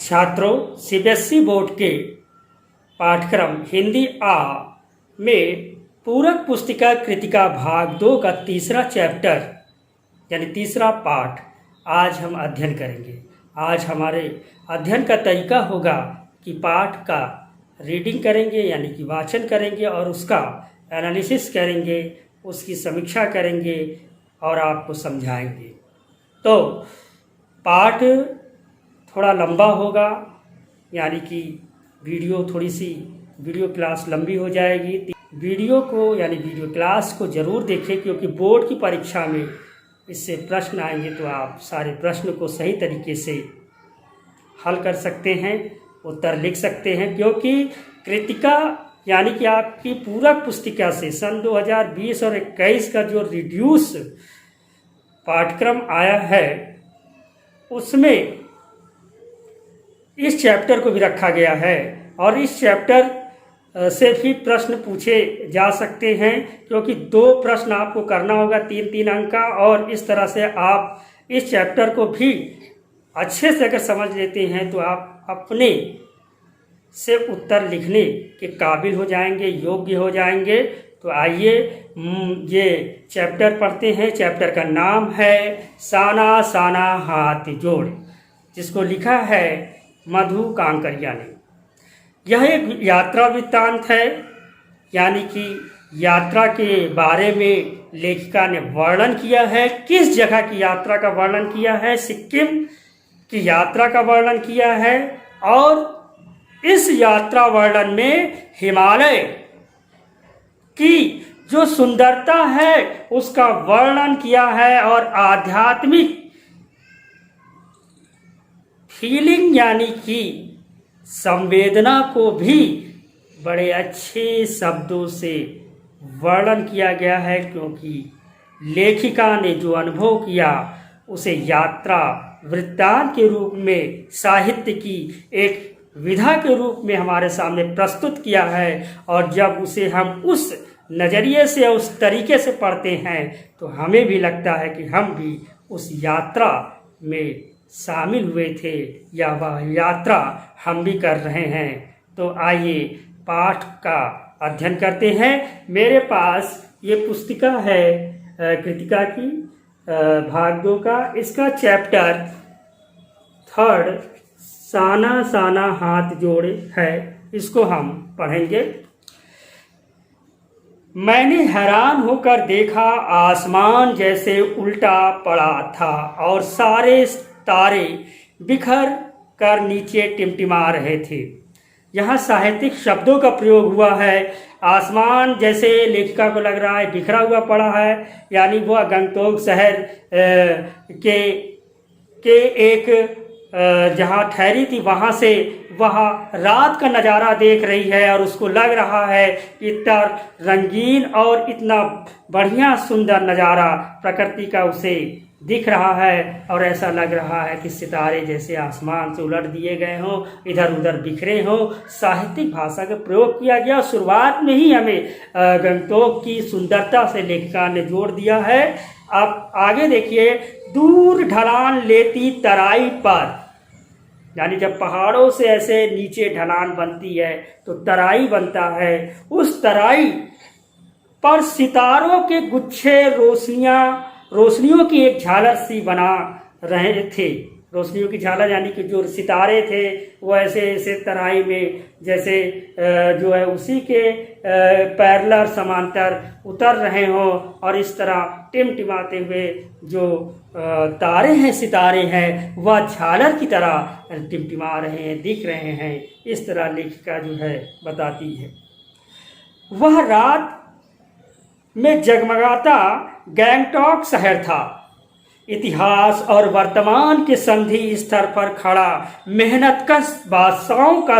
छात्रों, CBSE board के पाठ्यक्रम हिंदी आ में पूरक पुस्तिका कृतिका भाग 2 का तीसरा चैप्टर यानी तीसरा पाठ आज हम अध्ययन करेंगे। आज हमारे अध्ययन का तरीका होगा कि पाठ का रीडिंग करेंगे यानी कि वाचन करेंगे और उसका एनालिसिस करेंगे, उसकी समीक्षा करेंगे और आपको समझाएंगे। तो पाठ थोड़ा लंबा होगा यानी कि वीडियो क्लास लंबी हो जाएगी। वीडियो क्लास को ज़रूर देखें क्योंकि बोर्ड की परीक्षा में इससे प्रश्न आएंगे तो आप सारे प्रश्न को सही तरीके से हल कर सकते हैं, उत्तर लिख सकते हैं। क्योंकि कृतिका यानी कि आपकी पूरक पुस्तिका से सन 2020 और 21 का जो रिड्यूस पाठ्यक्रम आया है उसमें इस चैप्टर को भी रखा गया है और इस चैप्टर से भी प्रश्न पूछे जा सकते हैं क्योंकि 2 प्रश्न आपको करना होगा 3-3 अंक का। और इस तरह से आप इस चैप्टर को भी अच्छे से अगर समझ लेते हैं तो आप अपने से उत्तर लिखने के काबिल हो जाएंगे, योग्य हो जाएंगे। तो आइए ये चैप्टर पढ़ते हैं। चैप्टर का नाम है साना साना हाथ जोड़, जिसको लिखा है मधु कांकरिया ने। यह एक यात्रा वृत्तांत है यानी कि यात्रा के बारे में लेखिका ने वर्णन किया है। किस जगह की यात्रा का वर्णन किया है? सिक्किम की यात्रा का वर्णन किया है और इस यात्रा वर्णन में हिमालय की जो सुंदरता है उसका वर्णन किया है और आध्यात्मिक फीलिंग यानी कि संवेदना को भी बड़े अच्छे शब्दों से वर्णन किया गया है क्योंकि लेखिका ने जो अनुभव किया उसे यात्रा वृत्तांत के रूप में साहित्य की एक विधा के रूप में हमारे सामने प्रस्तुत किया है। और जब उसे हम उस नज़रिए से उस तरीके से पढ़ते हैं तो हमें भी लगता है कि हम भी उस यात्रा में शामिल हुए थे या वह यात्रा हम भी कर रहे हैं। तो आइए पाठ का अध्ययन करते हैं। मेरे पास ये पुस्तिका है कृतिका की भाग 2 का। इसका चैप्टर 3 साना साना हाथ जोड़े है, इसको हम पढ़ेंगे। मैंने हैरान होकर देखा, आसमान जैसे उल्टा पड़ा था और सारे तारे बिखर कर नीचे टिमटिमा रहे थे। यहाँ साहित्यिक शब्दों का प्रयोग हुआ है। आसमान जैसे लेखिका को लग रहा है बिखरा हुआ पड़ा है यानी वह गंगटोक शहर के एक जहाँ ठहरी थी वहाँ से वह रात का नज़ारा देख रही है और उसको लग रहा है कि इतना रंगीन और इतना बढ़िया सुंदर नज़ारा प्रकृति का उसे दिख रहा है और ऐसा लग रहा है कि सितारे जैसे आसमान से उलट दिए गए हों, इधर उधर बिखरे हों। साहित्यिक भाषा का प्रयोग किया गया। शुरुआत में ही हमें गंगटोक की सुंदरता से लेखिका ने जोड़ दिया है। आप आगे देखिए, दूर ढलान लेती तराई पर यानी जब पहाड़ों से ऐसे नीचे ढलान बनती है तो तराई बनता है। उस तराई पर सितारों के गुच्छे रोशनियों की एक झालर सी बना रहे थे। रोशनियों की झालर यानी कि जो सितारे थे वो ऐसे ऐसे तराई में जैसे जो है उसी के पैरेलल समांतर उतर रहे हों और इस तरह टिमटिमाते हुए जो तारे हैं, सितारे हैं, वह झालर की तरह टिमटिमा रहे हैं, दिख रहे हैं। इस तरह लेखिका जो है बताती है। वह रात में जगमगाता गंगटोक शहर था। इतिहास और वर्तमान के संधि स्तर पर खड़ा मेहनतकश बादशाहों का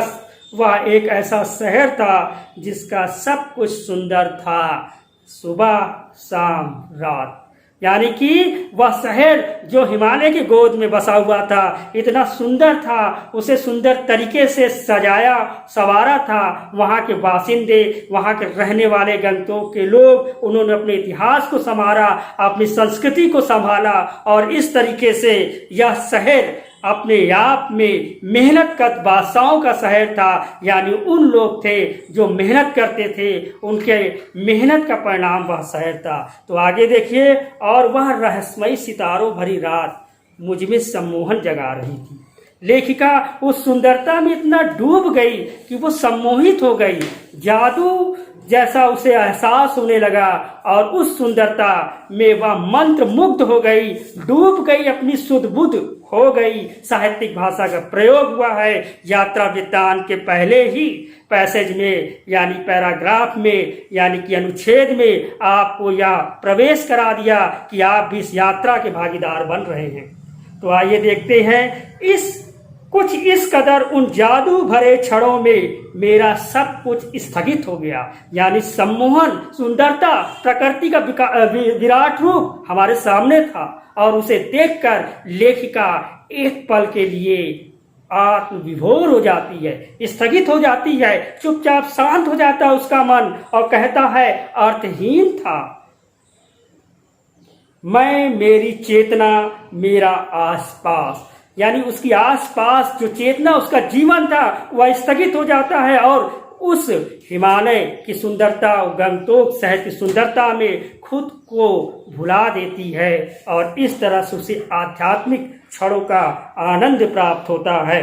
वह एक ऐसा शहर था जिसका सब कुछ सुंदर था, सुबह शाम रात। यानी कि वह शहर जो हिमालय की गोद में बसा हुआ था इतना सुंदर था, उसे सुंदर तरीके से सजाया संवारा था। वहाँ के बासिंदे, वहाँ के रहने वाले गंगटोक के लोग, उन्होंने अपने इतिहास को संवारा, अपनी संस्कृति को संभाला और इस तरीके से यह शहर अपने आप में मेहनत का बादशाहों का शहर था, यानी उन लोग थे जो मेहनत करते थे, उनके मेहनत का परिणाम वह शहर था। तो आगे देखिए, और वह रहस्यमयी सितारों भरी रात मुझ में सम्मोहन जगा रही थी। लेखिका उस सुंदरता में इतना डूब गई कि वो सम्मोहित हो गई, जादू जैसा उसे एहसास होने लगा और उस सुंदरता में वह मंत्र मुग्ध हो गई, डूब गई, अपनी सुध बुध हो गई। साहित्यिक भाषा का प्रयोग हुआ है यात्रा वृत्तांत के पहले ही पैसेज में, यानी पैराग्राफ में, यानी कि अनुच्छेद में आपको यह प्रवेश करा दिया कि आप भी इस यात्रा के भागीदार बन रहे हैं। तो आइए देखते हैं, कुछ इस कदर उन जादू भरे क्षणों में मेरा सब कुछ स्थगित हो गया, यानी सम्मोहन, सुंदरता, प्रकृति का विराट रूप हमारे सामने था और उसे देखकर लेखिका एक पल के लिए आत्मविभोर हो जाती है, स्थगित हो जाती है, चुपचाप शांत हो जाता है उसका मन और कहता है अर्थहीन था मैं, मेरी चेतना, मेरा आसपास, यानी उसकी आसपास जो चेतना, उसका जीवन था, वह स्थगित हो जाता है और उस हिमालय की सुंदरता, गंगटोक शहर की सुंदरता में खुद को भुला देती है और इस तरह से उसे आध्यात्मिक क्षणों का आनंद प्राप्त होता है।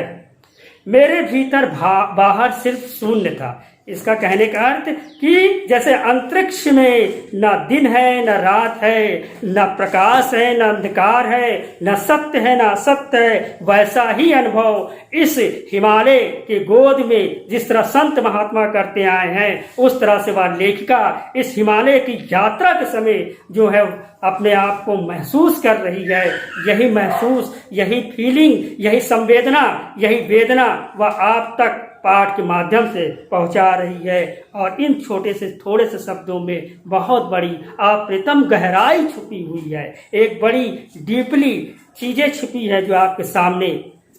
मेरे भीतर बाहर सिर्फ शून्य था। इसका कहने का अर्थ कि जैसे अंतरिक्ष में न दिन है, न रात है, न प्रकाश है, न अंधकार है, न सत्य है, न असत्य है, वैसा ही अनुभव इस हिमालय के गोद में जिस तरह संत महात्मा करते आए हैं, उस तरह से वह लेखिका इस हिमालय की यात्रा के समय जो है अपने आप को महसूस कर रही है। यही महसूस, यही फीलिंग, यही संवेदना, यही वेदना वह आप तक पाठ के माध्यम से पहुंचा रही है और इन छोटे से थोड़े से शब्दों में बहुत बड़ी अप्रतिम गहराई छुपी हुई है, एक बड़ी डीपली चीजें छुपी है जो आपके सामने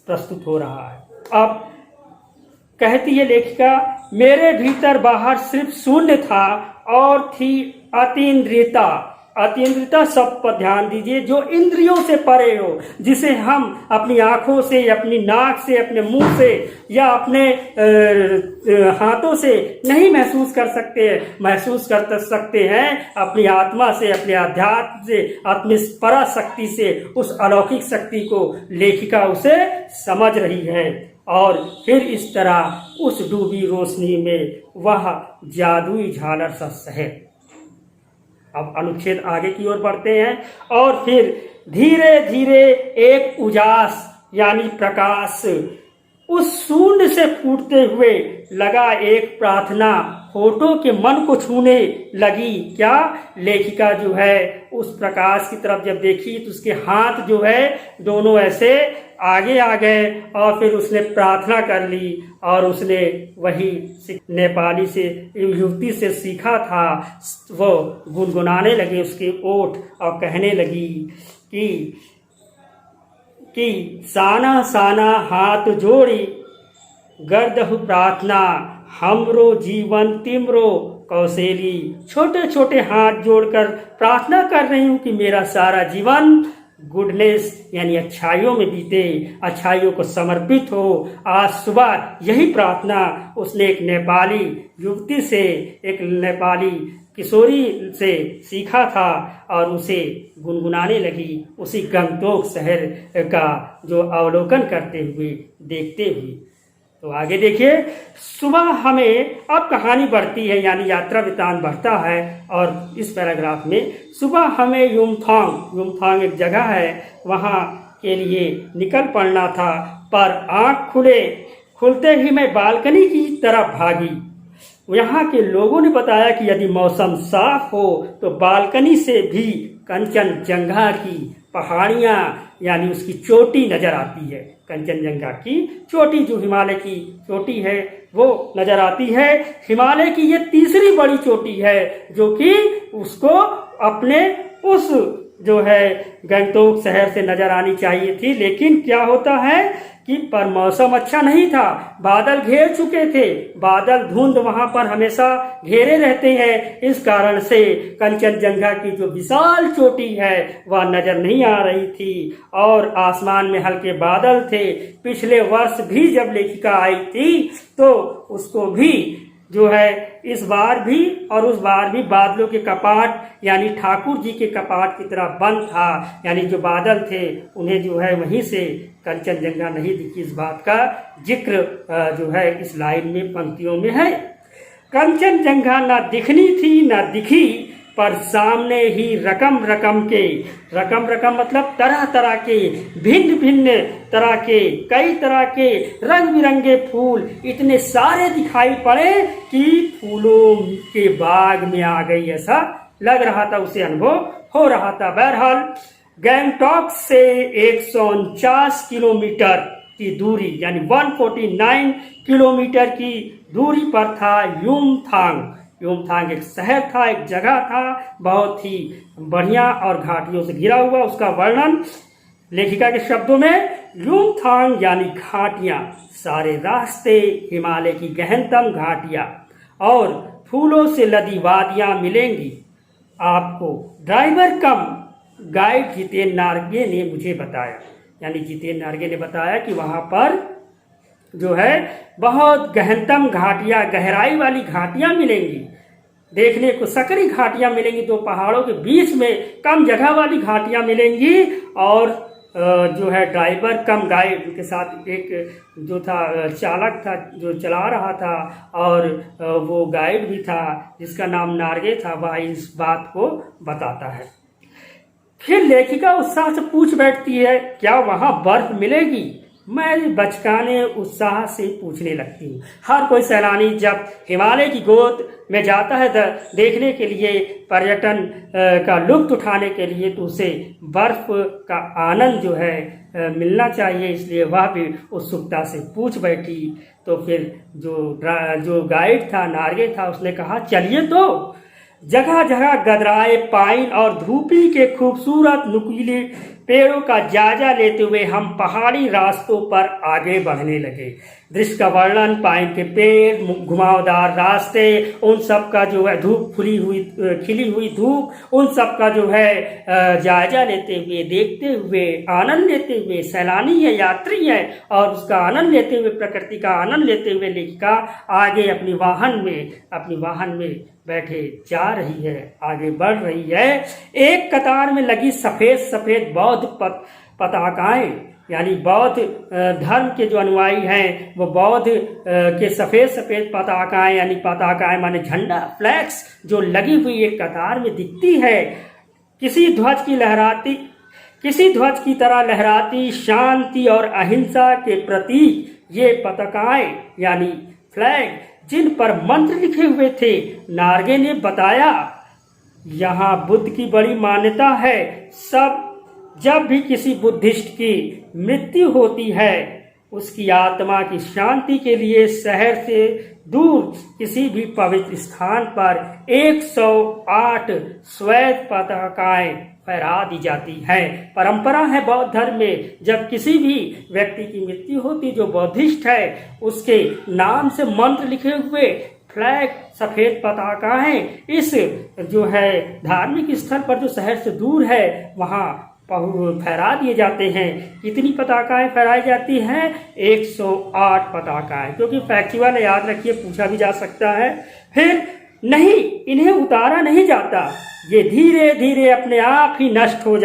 प्रस्तुत हो रहा है। अब कहती है लेखिका, मेरे भीतर बाहर सिर्फ शून्य था और थी अतीन्द्रियता। अतीन्द्रियता शब्द पर ध्यान दीजिए, जो इंद्रियों से परे हो, जिसे हम अपनी आंखों से, अपनी नाक से, अपने मुंह से या अपने हाथों से नहीं महसूस कर सकते, महसूस कर सकते हैं अपनी आत्मा से, अपने अध्यात्म से, अपनी पराशक्ति से। उस अलौकिक शक्ति को लेखिका उसे समझ रही है और फिर इस तरह उस डूबी रोशनी में वह जादुई झालर सा शहर। अब अनुच्छेद आगे की ओर बढ़ते हैं और फिर धीरे धीरे एक उजास यानी प्रकाश उस शून्य से फूटते हुए लगा, एक प्रार्थना होठों के मन को छूने लगी। क्या? लेखिका जो है उस प्रकाश की तरफ जब देखी तो उसके हाथ जो है दोनों ऐसे आगे आ गए और फिर उसने प्रार्थना कर ली और उसने वही नेपाली से युवती से सीखा था, वो गुनगुनाने लगे उसके ओठ और कहने लगी कि साना साना हाथ जोड़ी गर्दहु प्रार्थना हमरो जीवन तिमरो कौशेली। छोटे छोटे हाथ जोड़कर प्रार्थना कर रही हूँ कि मेरा सारा जीवन गुडनेस यानी अच्छाइयों में बीते, अच्छाइयों को समर्पित हो। आज सुबह यही प्रार्थना उसने एक नेपाली युवती से, एक नेपाली किशोरी से सीखा था और उसे गुनगुनाने लगी, उसी गंगटोक शहर का जो अवलोकन करते हुए, देखते हुए। तो आगे देखिए, सुबह हमें अब कहानी बढ़ती है यानी यात्रा वृत्तांत बढ़ता है और इस पैराग्राफ में सुबह हमें युमथांग एक जगह है, वहाँ के लिए निकल पड़ना था, पर आँख खुलते ही मैं बालकनी की तरफ भागी। यहाँ के लोगों ने बताया कि यदि मौसम साफ हो तो बालकनी से भी कंचनजंगा की पहाड़ियाँ यानी उसकी चोटी नजर आती है। कंचनजंगा की चोटी जो हिमालय की चोटी है वो नजर आती है। हिमालय की ये तीसरी बड़ी चोटी है जो कि उसको अपने उस जो है गंगटोक शहर से नजर आनी चाहिए थी, लेकिन क्या होता है कि पर मौसम अच्छा नहीं था, बादल घेर चुके थे, बादल धुंध वहां पर हमेशा घेरे रहते हैं। इस कारण से कंचनजंगा की जो विशाल चोटी है वह नजर नहीं आ रही थी और आसमान में हल्के बादल थे। पिछले वर्ष भी जब लेखिका आई थी तो उसको भी जो है इस बार भी और उस बार भी बादलों के कपाट यानी ठाकुर जी के कपाट की तरह बंद था, यानी जो बादल थे उन्हें जो है वहीं से कंचनजंगा नहीं दिखी। इस बात का जिक्र जो है इस लाइन में पंक्तियों में है। कंचनजंगा ना दिखनी थी ना दिखी, पर सामने ही रकम रकम मतलब तरह तरह के, भिन्न भिन्न तरह के, कई तरह के रंग बिरंगे फूल इतने सारे दिखाई पड़े कि फूलों के बाग में आ गई, ऐसा लग रहा था, उसे अनुभव हो रहा था। बहरहाल गैंगटॉक से 149 किलोमीटर की दूरी यानी 149 किलोमीटर की दूरी पर था युमथांग। युमथांग एक शहर था, एक जगह था, बहुत ही बढ़िया और घाटियों से घिरा हुआ। उसका वर्णन लेखिका के शब्दों में, युमथांग यानी घाटियां, सारे रास्ते हिमालय की गहनतम घाटियां और फूलों से लदी वादियां मिलेंगी आपको। ड्राइवर कम गाइड जितेन नार्गे ने मुझे बताया, यानी जितेन नार्गे ने बताया कि वहां पर जो है बहुत गहनतम घाटियां, गहराई वाली घाटियां मिलेंगी देखने को। सकरी घाटियां मिलेंगी, तो पहाड़ों के बीच में कम जगह वाली घाटियां मिलेंगी और जो है ड्राइवर कम गाइड, उनके साथ एक जो था चालक था जो चला रहा था और वो गाइड भी था जिसका नाम नार्गे था, वह इस बात को बताता है। फिर लेखिका उत्साह से पूछ बैठती है, क्या वहां बर्फ मिलेगी? मैं बचकाने उत्साह से पूछने लगती हूँ। हर कोई सैलानी जब हिमालय की गोद में जाता है देखने के लिए, पर्यटन का लुत्फ उठाने के लिए, तो उसे बर्फ का आनंद जो है मिलना चाहिए, इसलिए वह भी उत्सुकता से पूछ बैठी। तो फिर जो गाइड था नार्गे था, उसने कहा चलिए। तो जगह जगह गदराए पाइन और धूपी के खूबसूरत नुकीले पेड़ों का जायजा लेते हुए हम पहाड़ी रास्तों पर आगे बढ़ने लगे। दृश्य का वर्णन, पाइन के पेड़, घुमावदार रास्ते, उन सब का जो है धूप खिली हुई धूप, उन सब का जो है जायजा लेते हुए, देखते हुए, आनंद लेते हुए, सैलानी है, यात्री है और उसका आनंद लेते हुए, प्रकृति का आनंद लेते हुए लेखिका आगे अपनी वाहन में बैठे जा रही है, आगे बढ़ रही है। एक कतार में लगी सफेद बौद्ध पताकाएं, यानी बौद्ध धर्म के जो अनुयायी हैं वो बौद्ध के सफेद पताकाएं, यानी पताकाएं माने झंडा, फ्लैग्स जो लगी हुई एक कतार में दिखती है। किसी ध्वज की तरह लहराती, शांति और अहिंसा के प्रतीक ये पताकाएं यानी फ्लैग, जिन पर मंत्र लिखे हुए थे। नार्गे ने बताया, यहाँ बुद्ध की बड़ी मान्यता है। जब भी किसी बुद्धिस्ट की मृत्यु होती है, उसकी आत्मा की शांति के लिए शहर से दूर किसी भी पवित्र स्थान पर 108 श्वेत पताकाएं फहरा दी जाती हैं। परंपरा है बौद्ध धर्म में, जब किसी भी व्यक्ति की मृत्यु होती जो बौद्धिस्ट है, उसके नाम से मंत्र लिखे हुए फ्लैग, सफेद पताकाएं इस जो है धार्मिक स्थल पर जो शहर से दूर है वहां फहरा दिए जाते हैं। कितनी पताकाएं फहराई जाती हैं? 108 पताकाएं, क्योंकि फैक्चुअल याद रखिए, पूछा भी जा सकता है। फिर नहीं, इन्हें उतारा नहीं जाता, ये धीरे धीरे अपने आप ही नष्ट हो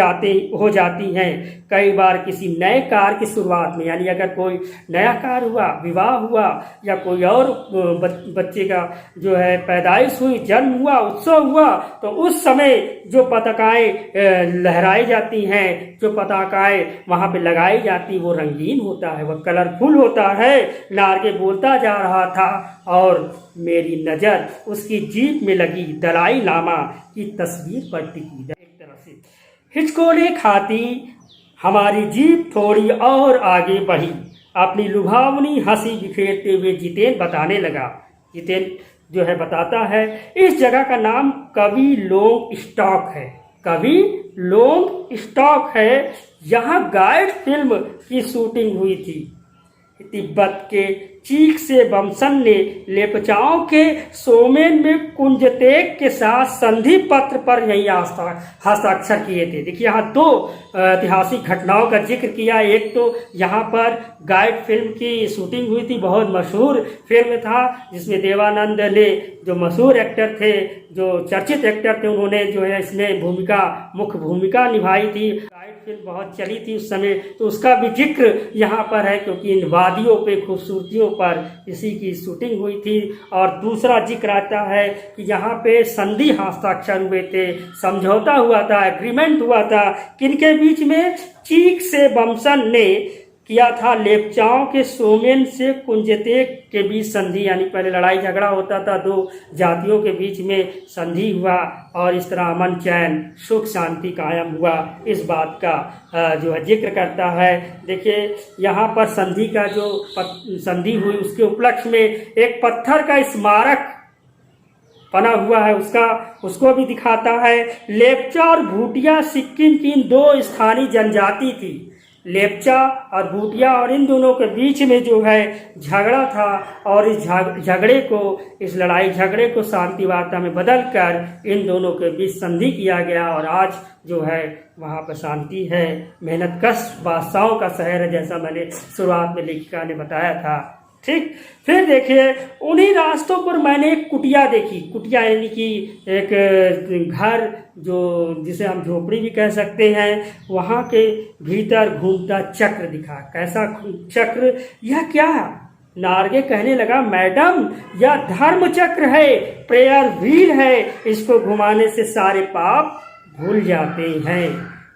जाती हैं। कई बार किसी नए कार्य की शुरुआत में, यानी अगर कोई नया कार्य हुआ, विवाह हुआ या कोई और बच्चे का जो है पैदाइश हुई, जन्म हुआ, उत्सव हुआ, तो उस समय जो पताकाएं लहराई जाती हैं, जो पताकाएं वहां पे लगाई जाती, वो रंगीन होता है, वह कलरफुल होता है। नार्गे बोलता जा रहा था और मेरी नजर उसकी जीप में लगी दलाई लामा की तस्वीर पर टिकी। एक तरह से हिचकोले खाती हमारी जीप थोड़ी और आगे बढ़ी। अपनी लुभावनी हंसी बिखेरते हुए जितेन बताने लगा। जितेन जो है बताता है, इस जगह का नाम कवि लोंग स्टॉक है। कभी लोंग स्टॉक है, यहाँ गाइड फिल्म की शूटिंग हुई थी। तिब्बत के चीक से बमसन ने लेपचाओं के सोमेन में कुंजतेक के साथ संधि पत्र पर यही हस्ताक्षर किए थे। देखिए यहाँ दो ऐतिहासिक घटनाओं का जिक्र किया। एक तो यहाँ पर गाइड फिल्म की शूटिंग हुई थी, बहुत मशहूर फिल्म था जिसमें देवानंद ने, जो मशहूर एक्टर थे, जो चर्चित एक्टर थे, उन्होंने जो है इसमें मुख्य भूमिका निभाई थी। गाइड फिल्म बहुत चली थी उस समय, तो उसका भी जिक्र यहाँ पर है क्योंकि इन वादियों पे खूबसूरतियों पर इसी की शूटिंग हुई थी। और दूसरा जिक्र आता है कि यहाँ पे संधि हस्ताक्षर हुए थे, समझौता हुआ था, एग्रीमेंट हुआ था। किनके बीच में? चीक से बमसन ने किया था लेपचाओं के सोमेन से कुंजतेक के बीच संधि, यानी पहले लड़ाई झगड़ा होता था, दो जातियों के बीच में संधि हुआ और इस तरह अमन चैन सुख शांति कायम हुआ। इस बात का जो है जिक्र करता है। देखिए यहाँ पर संधि का जो संधि हुई उसके उपलक्ष्य में एक पत्थर का स्मारक बना हुआ है, उसको भी दिखाता है। लेपचा और भूटिया सिक्किम की इन दो स्थानीय जनजाति थी। लेपचा और भूटिया, और इन दोनों के बीच में जो है झगड़ा था और इस झगड़े को, इस लड़ाई झगड़े को शांति वार्ता में बदलकर इन दोनों के बीच संधि किया गया और आज जो है वहाँ पर शांति है। मेहनतकश बादशाहों का शहर है, जैसा मैंने शुरुआत में लेखिका ने बताया था। ठीक, फिर देखिए उन्हीं रास्तों पर मैंने एक कुटिया देखी। कुटिया यानी कि एक घर, जो जिसे हम झोपड़ी भी कह सकते हैं, वहाँ के भीतर घूमता चक्र दिखा। कैसा चक्र? यह क्या? नार्गे कहने लगा, मैडम यह धर्म चक्र है, प्रेयर व्हील है, इसको घुमाने से सारे पाप भूल जाते हैं।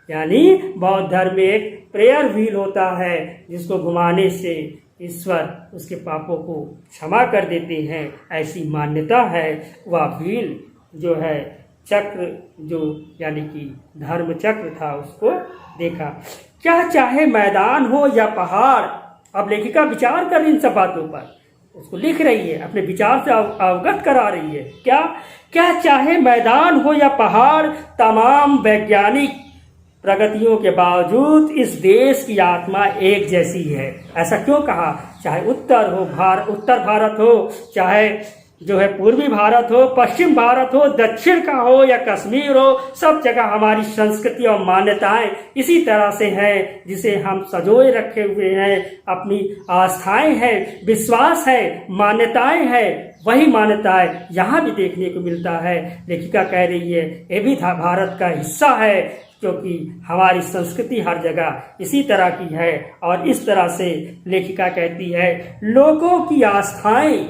यानी बौद्ध धर्म में एक प्रेयर व्हील होता है जिसको घुमाने से ईश्वर उसके पापों को क्षमा कर देते हैं, ऐसी मान्यता है। वह व्हील जो है चक्र, जो यानी कि धर्म चक्र था, उसको देखा। क्या चाहे मैदान हो या पहाड़, अब लेखिका विचार कर रही इन सब बातों पर, उसको लिख रही है, अपने विचार से अवगत करा रही है। क्या चाहे मैदान हो या पहाड़, तमाम वैज्ञानिक प्रगतियों के बावजूद इस देश की आत्मा एक जैसी है। ऐसा क्यों कहा? चाहे उत्तर भारत हो, चाहे जो है पूर्वी भारत हो, पश्चिम भारत हो, दक्षिण का हो या कश्मीर हो, सब जगह हमारी संस्कृति और मान्यताएं इसी तरह से हैं, जिसे हम सजोए रखे हुए हैं। अपनी आस्थाएं हैं, विश्वास है, मान्यताएं हैं। वही मान्यताएं यहाँ भी देखने को मिलता है। लेखिका कह रही है ये भी भारत का हिस्सा है, क्योंकि हमारी संस्कृति हर जगह इसी तरह की है। और इस तरह से लेखिका कहती है, लोगों की आस्थाएं,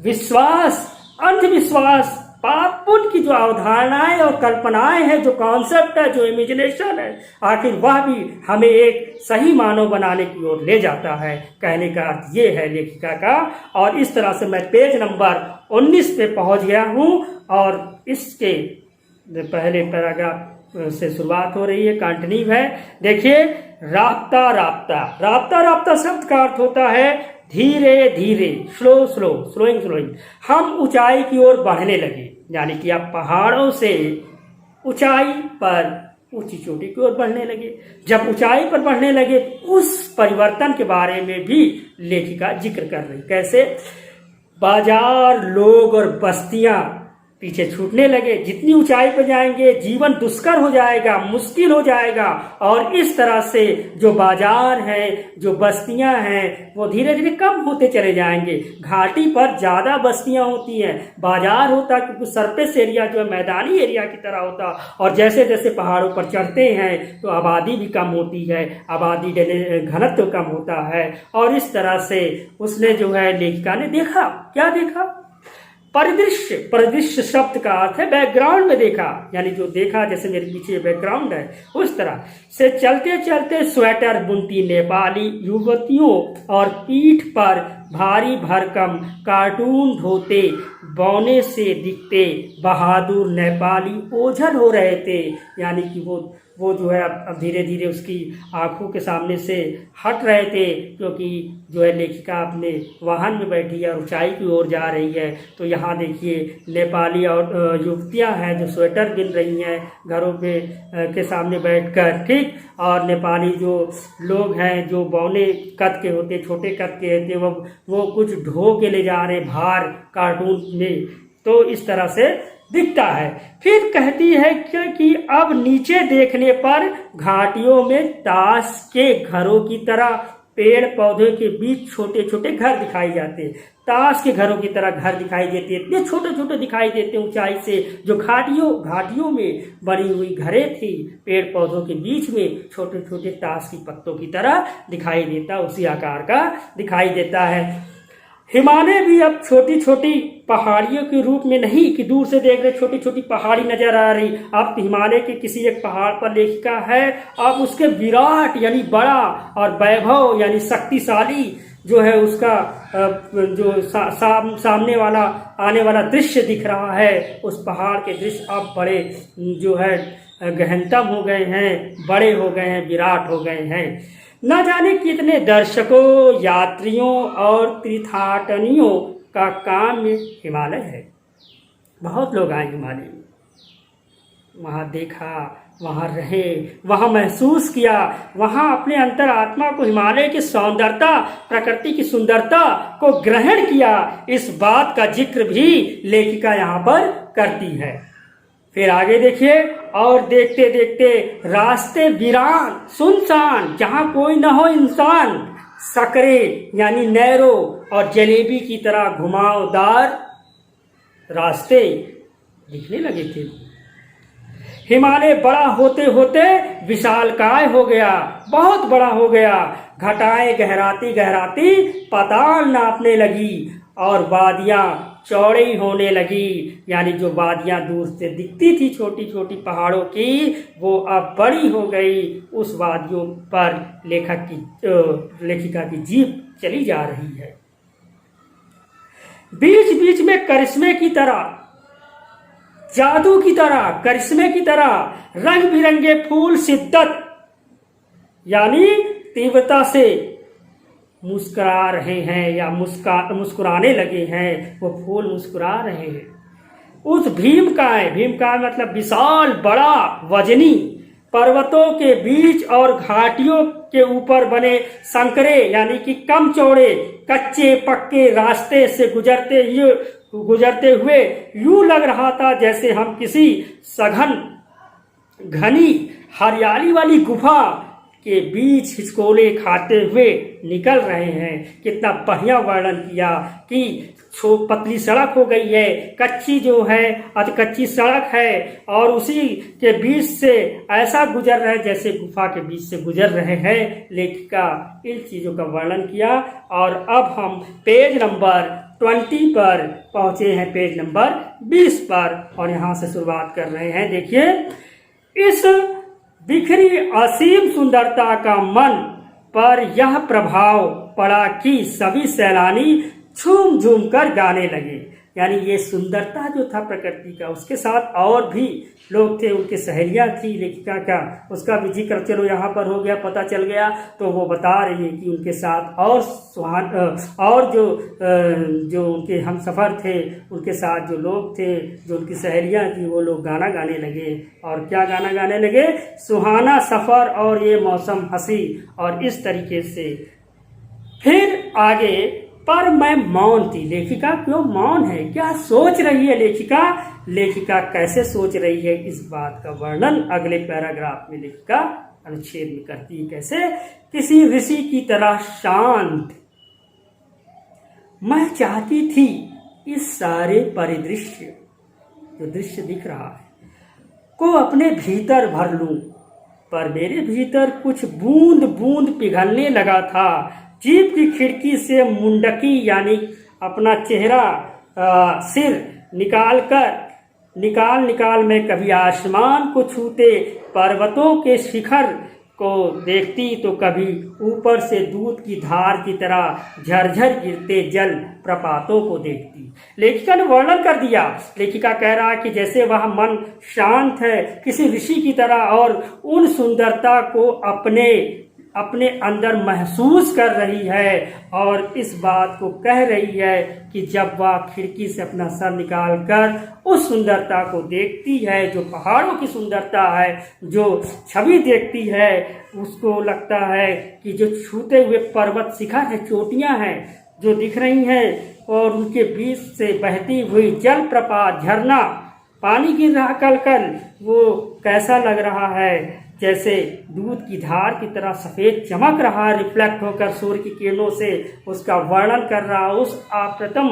विश्वास, अंधविश्वास, पाप पुण्य की जो अवधारणाएं और कल्पनाएं हैं, जो कॉन्सेप्ट है, जो इमेजिनेशन है, आखिर वह भी हमें एक सही मानव बनाने की ओर ले जाता है। कहने का अर्थ ये है लेखिका का। और इस तरह से मैं पेज नंबर 19 पे पहुंच गया हूं और इसके पहले पैराग्राफ से शुरुआत हो रही है, कंटिन्यू है। देखिए, राब्ता शब्द का अर्थ होता है धीरे धीरे, स्लोइंग। हम ऊंचाई की ओर बढ़ने लगे, यानी कि आप पहाड़ों से ऊंचाई पर, ऊंची चोटी की ओर बढ़ने लगे। जब ऊंचाई पर बढ़ने लगे, उस परिवर्तन के बारे में भी लेखिका जिक्र कर रही। कैसे? बाजार, लोग और बस्तियां पीछे छूटने लगे। जितनी ऊंचाई पर जाएंगे जीवन दुष्कर हो जाएगा, मुश्किल हो जाएगा। और इस तरह से जो बाजार हैं, जो बस्तियां हैं, वो धीरे धीरे कम होते चले जाएंगे। घाटी पर ज्यादा बस्तियां होती हैं, बाजार होता क्योंकि सरफेस एरिया जो है मैदानी एरिया की तरह होता। और जैसे जैसे पहाड़ों पर चढ़ते हैं तो आबादी भी कम होती है, आबादी घनत्व कम होता है। और इस तरह से उसने जो है लेखिका ने देखा। क्या देखा? परिदृश्य शब्द का अर्थ है बैकग्राउंड में देखा, यानी जो देखा, जैसे मेरे पीछे बैकग्राउंड है, उस तरह से चलते चलते स्वेटर बुनती नेपाली युवतियों और पीठ पर भारी भरकम कार्टून धोते बौने से दिखते बहादुर नेपाली ओझल हो रहे थे। यानी कि वो वो जो है अब धीरे धीरे उसकी आंखों के सामने से हट रहे थे, क्योंकि जो है लेखिका अपने वाहन में बैठी है और ऊंचाई की ओर जा रही है। तो यहाँ देखिए नेपाली और युवतियाँ हैं जो स्वेटर बिन रही हैं घरों पे के सामने बैठकर, ठीक। और नेपाली जो लोग हैं जो बौने कद के होते, छोटे कद के होते, वो कुछ ढो के ले जा रहे भार कार्टून में। तो इस तरह से दिखता है। फिर कहती है कि अब नीचे देखने पर घाटियों में ताश के घरों की तरह पेड़ पौधे के बीच छोटे छोटे घर दिखाई जाते, ताश के घरों की तरह घर दिखाई देते, इतने छोटे छोटे दिखाई देते ऊंचाई से, जो घाटियों में बनी हुई घरें थी, पेड़ पौधों के बीच में छोटे छोटे ताश की पत्तों की तरह दिखाई देता, उसी आकार का दिखाई देता है। हिमालय भी अब छोटी छोटी पहाड़ियों के रूप में नहीं कि दूर से देख रहे छोटी छोटी पहाड़ी नजर आ रही, अब हिमालय के किसी एक पहाड़ पर लेखिका है, अब उसके विराट यानी बड़ा और वैभव यानी शक्तिशाली जो है उसका जो सामने वाला आने वाला दृश्य दिख रहा है। उस पहाड़ के दृश्य अब बड़े जो है गहनतम हो गए हैं, बड़े हो गए हैं, विराट हो गए हैं। न जाने कितने दर्शकों, यात्रियों और तीर्थाटनियों का काम में हिमालय है। बहुत लोग आए हिमालय में, वहाँ देखा, वहाँ रहे, वहाँ महसूस किया, वहाँ अपने अंतरात्मा को हिमालय की सौंदर्यता, प्रकृति की सुंदरता को ग्रहण किया। इस बात का जिक्र भी लेखिका यहाँ पर करती है। फिर आगे देखिए, और देखते देखते रास्ते वीरान सुनसान, जहाँ कोई न हो इंसान, सकरे यानी नैरो और जलेबी की तरह घुमावदार रास्ते दिखने लगे थे। हिमालय बड़ा होते होते विशालकाय हो गया, बहुत बड़ा हो गया। घटाएं गहराती गहराती पाताल नापने लगी और वादियां चौड़ी होने लगी, यानी जो वादियां दूर से दिखती थी छोटी छोटी पहाड़ों की, वो अब बड़ी हो गई। उस वादियों पर लेखिका की जीप चली जा रही है। बीच बीच में करिश्मे की तरह, जादू की तरह, करिश्मे की तरह रंग बिरंगे फूल शिद्दत यानी तीव्रता से मुस्कुरा रहे हैं या मुस्कुराने लगे हैं। वो फूल मुस्कुरा रहे हैं। उस भीमकाय मतलब विशाल बड़ा वजनी पर्वतों के बीच और घाटियों के ऊपर बने संकरे यानी कि कम चौड़े कच्चे पक्के रास्ते से गुजरते हुए यूं लग रहा था जैसे हम किसी सघन घनी हरियाली वाली गुफा के बीच हिचकोले खाते हुए निकल रहे हैं। कितना बढ़िया वर्णन किया कि पतली सड़क हो गई है, कच्ची जो है अति कच्ची सड़क है, और उसी के बीच से ऐसा गुजर रहे जैसे गुफा के बीच से गुजर रहे हैं। लेखिका इन चीजों का वर्णन किया। और अब हम पेज नंबर 20 पर पहुंचे हैं, पेज नंबर 20 पर, और यहाँ से शुरुआत कर रहे हैं। देखिए, इस बिखरी असीम सुंदरता का मन पर यह प्रभाव पड़ा कि सभी सैलानी झूम झूम कर गाने लगे। यानी ये सुंदरता जो था प्रकृति का, उसके साथ और भी लोग थे, उनकी सहेलियां थी लेखिका का, उसका भी जिक्र चलो यहाँ पर हो गया, पता चल गया। तो वो बता रही है कि उनके साथ और जो उनके हम सफ़र थे, उनके साथ जो लोग थे, जो उनकी सहेलियां थी, वो लोग गाना गाने लगे। और क्या गाना गाने लगे? सुहाना सफ़र और ये मौसम हंसी, और इस तरीके से। फिर आगे, पर मैं मौन थी। लेखिका क्यों मौन है? क्या सोच रही है लेखिका? लेखिका कैसे सोच रही है, इस बात का वर्णन अगले पैराग्राफ में लेखिका अनुच्छेद में करती है। कैसे? किसी ऋषि की तरह शांत मैं चाहती थी इस सारे परिदृश्य, जो दृश्य दिख रहा है, को अपने भीतर भर लूं, पर मेरे भीतर कुछ बूंद बूंद पिघलने लगा था। जीप की खिड़की से मुंडकी यानी अपना चेहरा सिर निकाल मैं कभी आसमान को छूते पर्वतों के शिखर को देखती तो कभी ऊपर से दूध की धार की तरह झरझर गिरते जल प्रपातों को देखती। लेखिका ने वर्णन कर दिया। लेखिका कह रहा है कि जैसे वह मन शांत है किसी ऋषि की तरह और उन सुंदरता को अपने अंदर महसूस कर रही है और इस बात को कह रही है कि जब वह खिड़की से अपना सर निकालकर उस सुंदरता को देखती है, जो पहाड़ों की सुंदरता है, जो छवि देखती है, उसको लगता है कि जो छूते हुए पर्वत शिखर है, चोटियां हैं जो दिख रही हैं और उनके बीच से बहती हुई जल प्रपात, झरना, पानी गिर रहा कल कल, वो कैसा लग रहा है जैसे दूध की धार की तरह सफ़ेद चमक रहा है, रिफ्लेक्ट होकर सूर्य की किरणों से उसका वर्णन कर रहा। उस अप्रतिम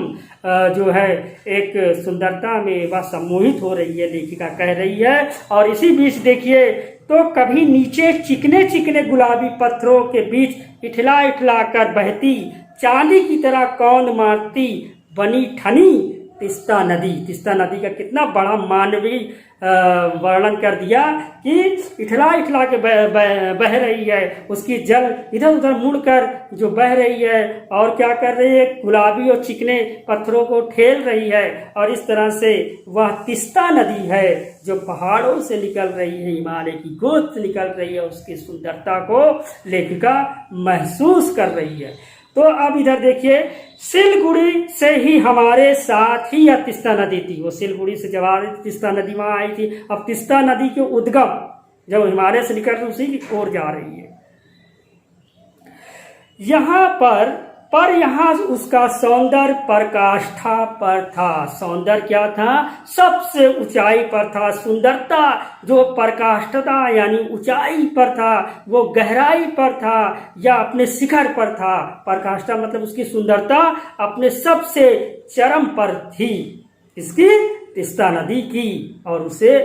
जो है एक सुंदरता में वह सम्मोहित हो रही है, लेखिका कह रही है। और इसी बीच देखिए तो कभी नीचे चिकने चिकने गुलाबी पत्थरों के बीच इठला इठला कर बहती चांदी की तरह कौन मारती बनी ठनी तिस्ता नदी। तिस्ता नदी का कितना बड़ा मानवीय वर्णन कर दिया कि इठला इठला के बह रही है, उसकी जल इधर उधर मुड़कर जो बह रही है और क्या कर रही है, गुलाबी और चिकने पत्थरों को ठेल रही है। और इस तरह से वह तिस्ता नदी है जो पहाड़ों से निकल रही है, हिमालय की गोद से निकल रही है, उसकी सुंदरता को लेखिका महसूस कर रही है। तो अब इधर देखिए, सिलगुड़ी से ही हमारे साथ ही यह तिस्ता नदी थी। वो सिलगुड़ी से जब आ रही थी तिस्ता नदी वहां आई थी। अब तिस्ता नदी के उद्गम जब हिमालय से निकल उसी की ओर जा रही है। यहाँ यहाँ उसका सौंदर्य पराकाष्ठा पर था। सौंदर्य क्या था? सबसे ऊंचाई पर था। सुंदरता जो पराकाष्ठता यानी ऊंचाई पर था, वो गहराई पर था या अपने शिखर पर था। पराकाष्ठा मतलब उसकी सुंदरता अपने सबसे चरम पर थी, इसकी तिस्ता नदी की। और उसे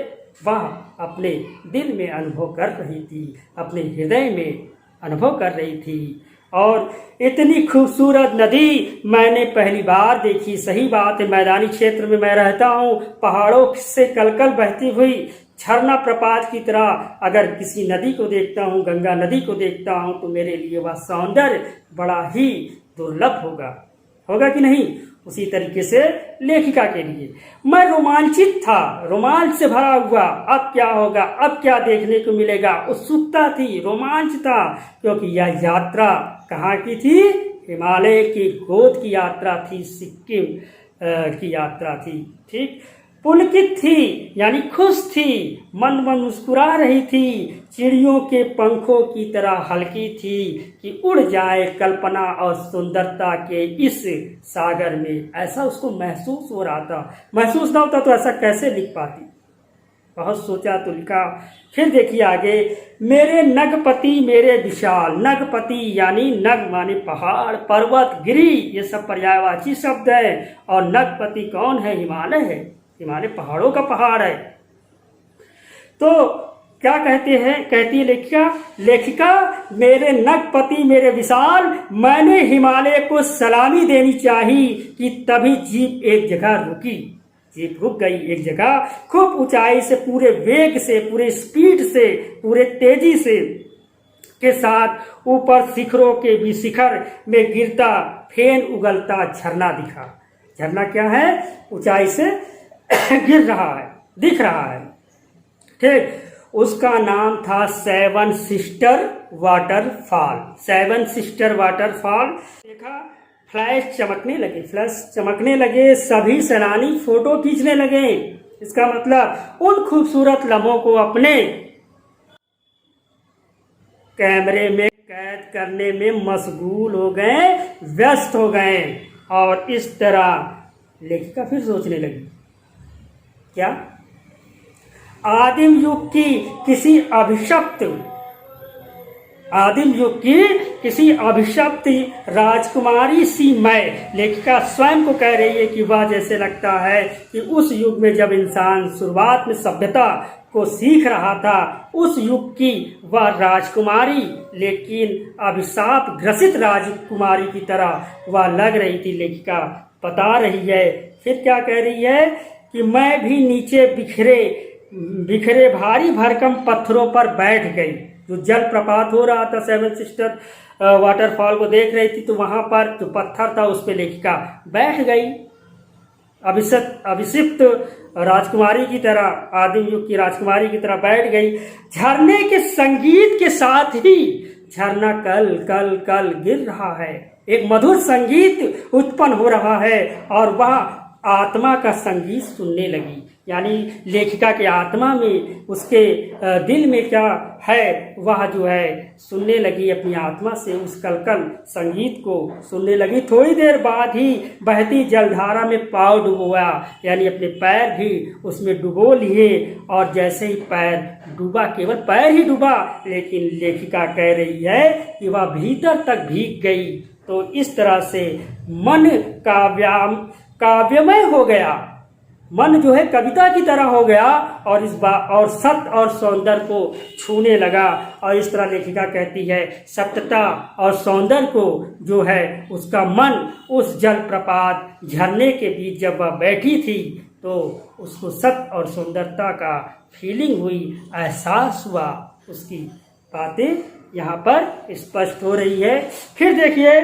वह अपने दिल में अनुभव कर रही थी, अपने हृदय में अनुभव कर रही थी। और इतनी खूबसूरत नदी मैंने पहली बार देखी। सही बात है, मैदानी क्षेत्र में मैं रहता हूँ, पहाड़ों से कलकल बहती हुई झरना प्रपात की तरह अगर किसी नदी को देखता हूँ, गंगा नदी को देखता हूँ, तो मेरे लिए वह सौंदर्य बड़ा ही दुर्लभ होगा कि नहीं? उसी तरीके से लेखिका के लिए मैं रोमांचित था, रोमांच से भरा हुआ। अब क्या होगा, अब क्या देखने को मिलेगा? उत्सुकता थी, रोमांच था, क्योंकि यह यात्रा कहाँ की थी? हिमालय की गोद की यात्रा थी, सिक्किम की यात्रा थी। ठीक, पुलकित थी यानी खुश थी, मन मुस्कुरा रही थी, चिड़ियों के पंखों की तरह हल्की थी कि उड़ जाए कल्पना और सुंदरता के इस सागर में। ऐसा उसको महसूस हो रहा था। महसूस ना होता तो ऐसा कैसे लिख पाती? बहुत सोचा तो लिखा। फिर देखिए आगे, मेरे नगपति मेरे विशाल। नगपति यानी नग माने पहाड़, पर्वत, गिरी, ये सब पर्यायवाची शब्द है। और नगपति कौन है? हिमालय है। हिमालय पहाड़ों का पहाड़ है। तो क्या कहती है लेखिका मेरे नगपति मेरे विशाल, मैंने हिमालय को सलामी देनी चाहिए कि तभी जीप एक जगह रुकी। जीप रुक गई एक जगह, खूब ऊंचाई से, पूरे वेग से, पूरे स्पीड से, पूरे तेजी से के साथ ऊपर शिखरों के भी शिखर में गिरता फेन उगलता झरना दिखा। झरना क्या है? ऊंचाई से गिर रहा है, दिख रहा है। ठीक, उसका नाम था seven sister waterfall. Seven sister waterfall देखा, फ्लैश चमकने लगे, सभी सैलानी फोटो खींचने लगे। इसका मतलब उन खूबसूरत लम्हों को अपने कैमरे में कैद करने में मशगूल हो गए, व्यस्त हो गए। और इस तरह लेखिका फिर सोचने लगी, क्या आदिम युग की किसी अभिशप्त राजकुमारी सी मैं। लेखिका स्वयं को कह रही है कि वह जैसे लगता है कि उस युग में जब इंसान शुरुआत में सभ्यता को सीख रहा था, उस युग की वह राजकुमारी, लेकिन अभिशाप ग्रसित राजकुमारी की तरह वह लग रही थी। लेखिका बता रही है, फिर क्या कह रही है कि मैं भी नीचे बिखरे भारी भरकम पत्थरों पर बैठ गई। जो जलप्रपात हो रहा था, सेवन सिस्टर वाटरफॉल को देख रही थी, तो वहां पर जो पत्थर था उस पर लेखिका बैठ गई, अभिषिक्त राजकुमारी की तरह, आदिम युग की राजकुमारी की तरह बैठ गई। झरने के संगीत के साथ ही झरना कल कल कल गिर रहा है, एक मधुर संगीत उत्पन्न हो रहा है और वह आत्मा का संगीत सुनने लगी। यानी लेखिका के आत्मा में, उसके दिल में क्या है वह जो है सुनने लगी, अपनी आत्मा से उस कलकल संगीत को सुनने लगी। थोड़ी देर बाद ही बहती जलधारा में पाँव डुबोया, यानी अपने पैर भी उसमें डुबो लिए, और जैसे ही पैर डूबा, केवल पैर ही डूबा, लेकिन लेखिका कह रही है कि वह भीतर तक भीग गई। तो इस तरह से मन काव्यमय हो गया, मन जो है कविता की तरह हो गया, और और सत्य और सौंदर्य को छूने लगा। और इस तरह लेखिका कहती है, सत्यता और सौंदर्य को जो है उसका मन उस जलप्रपात झरने के बीच जब वह बैठी थी, तो उसको सत्य और सुंदरता का फीलिंग हुई, एहसास हुआ। उसकी बातें यहाँ पर स्पष्ट हो रही है। फिर देखिए,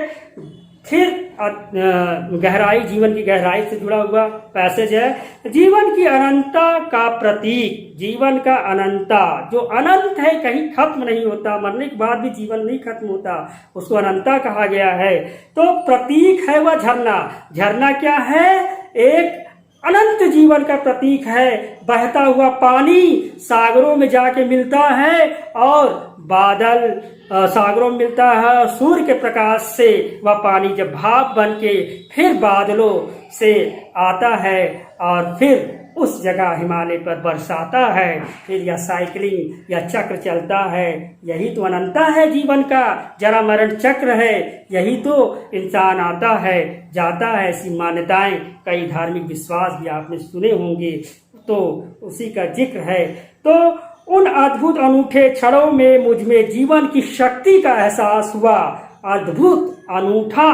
फिर गहराई, जीवन की गहराई से जुड़ा हुआ पैसेज है, जीवन की अनंतता का प्रतीक। जीवन का अनंतता, जो अनंत है, कहीं खत्म नहीं होता, मरने के बाद भी जीवन नहीं खत्म होता, उसको अनंतता कहा गया है। तो प्रतीक है वह झरना। झरना क्या है? एक अनंत जीवन का प्रतीक है। बहता हुआ पानी सागरों में जाके मिलता है, और बादल सागरों में मिलता है, सूर्य के प्रकाश से वह पानी जब भाप बन के फिर बादलों से आता है और फिर उस जगह हिमालय पर बरसाता है, फिर यह साइकिलिंग या चक्र चलता है। यही तो अनंतता है जीवन का, जरा मरण चक्र है। यही तो इंसान आता है जाता है, ऐसी मान्यताएं, कई धार्मिक विश्वास भी आपने सुने होंगे, तो उसी का जिक्र है। तो उन अद्भुत अनूठे क्षणों में मुझ में जीवन की शक्ति का एहसास हुआ। अद्भुत अनूठा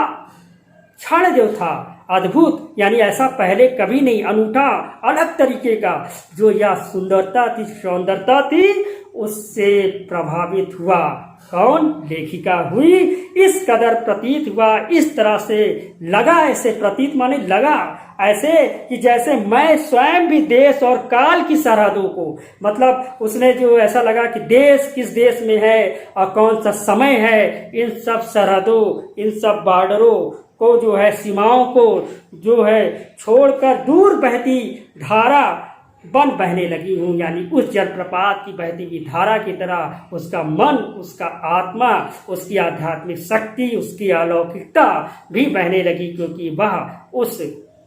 क्षण जो था, अद्भुत यानी ऐसा पहले कभी नहीं, अनूठा अलग तरीके का, जो यह सुंदरता थी, सौंदर्यता थी, उससे प्रभावित हुआ। कौन? लेखिका हुई। इस कदर प्रतीत हुआ, इस तरह से लगा, ऐसे प्रतीत माने लगा ऐसे कि जैसे मैं स्वयं भी देश और काल की सरहदों को, मतलब उसने जो ऐसा लगा कि देश किस देश में है और कौन सा समय है, इन सब सरहदों, इन सब बॉर्डरों को जो है, सीमाओं को जो है छोड़कर दूर बहती धारा बन बहने लगी हूँ। यानी उस जलप्रपात की बहती हुई धारा की तरह उसका मन, उसका आत्मा, उसकी आध्यात्मिक शक्ति, उसकी अलौकिकता भी बहने लगी, क्योंकि वह उस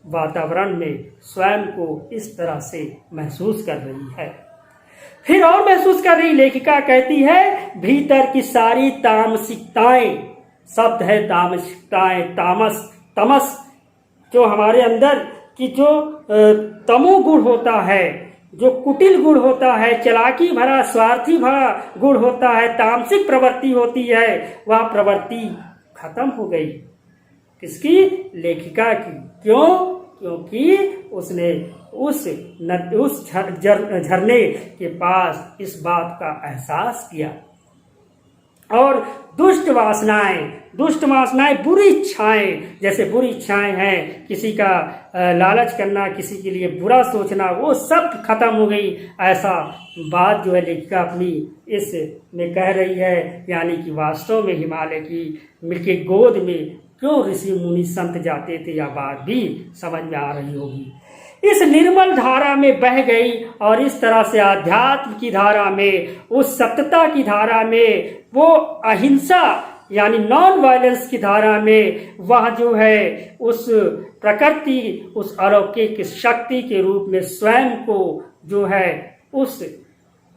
वातावरण में स्वयं को इस तरह से महसूस कर रही है। फिर और महसूस कर रही, लेखिका कहती है, भीतर की सारी तामसिकताएं, शब्द है तामसिकताएं, तामस, तमस, जो हमारे अंदर की जो तमोगुण होता है, जो कुटिल गुण होता है, चालाकी भरा, स्वार्थी भरा गुण होता है, तामसिक प्रवृत्ति होती है, वह प्रवृत्ति खत्म हो गई। किसकी? लेखिका की। क्यों? क्योंकि उसने उस झरने के पास इस बात का एहसास किया। और दुष्ट वासनाएं, बुरी इच्छाएं, जैसे बुरी इच्छाएं हैं, किसी का लालच करना, किसी के लिए बुरा सोचना, वो सब खत्म हो गई। ऐसा बात जो है लेखिका अपनी इस में कह रही है। यानी कि वास्तव में हिमालय की मिलके गोद में क्यों ऋषि मुनि संत जाते थे, यह बात भी समझ में आ रही होगी। इस निर्मल धारा में बह गई, और इस तरह से आध्यात्म की धारा में, उस सत्यता की धारा में, वो अहिंसा यानी नॉन वायलेंस की धारा में, वह जो है उस प्रकृति, उस अलौकिक शक्ति के रूप में स्वयं को जो है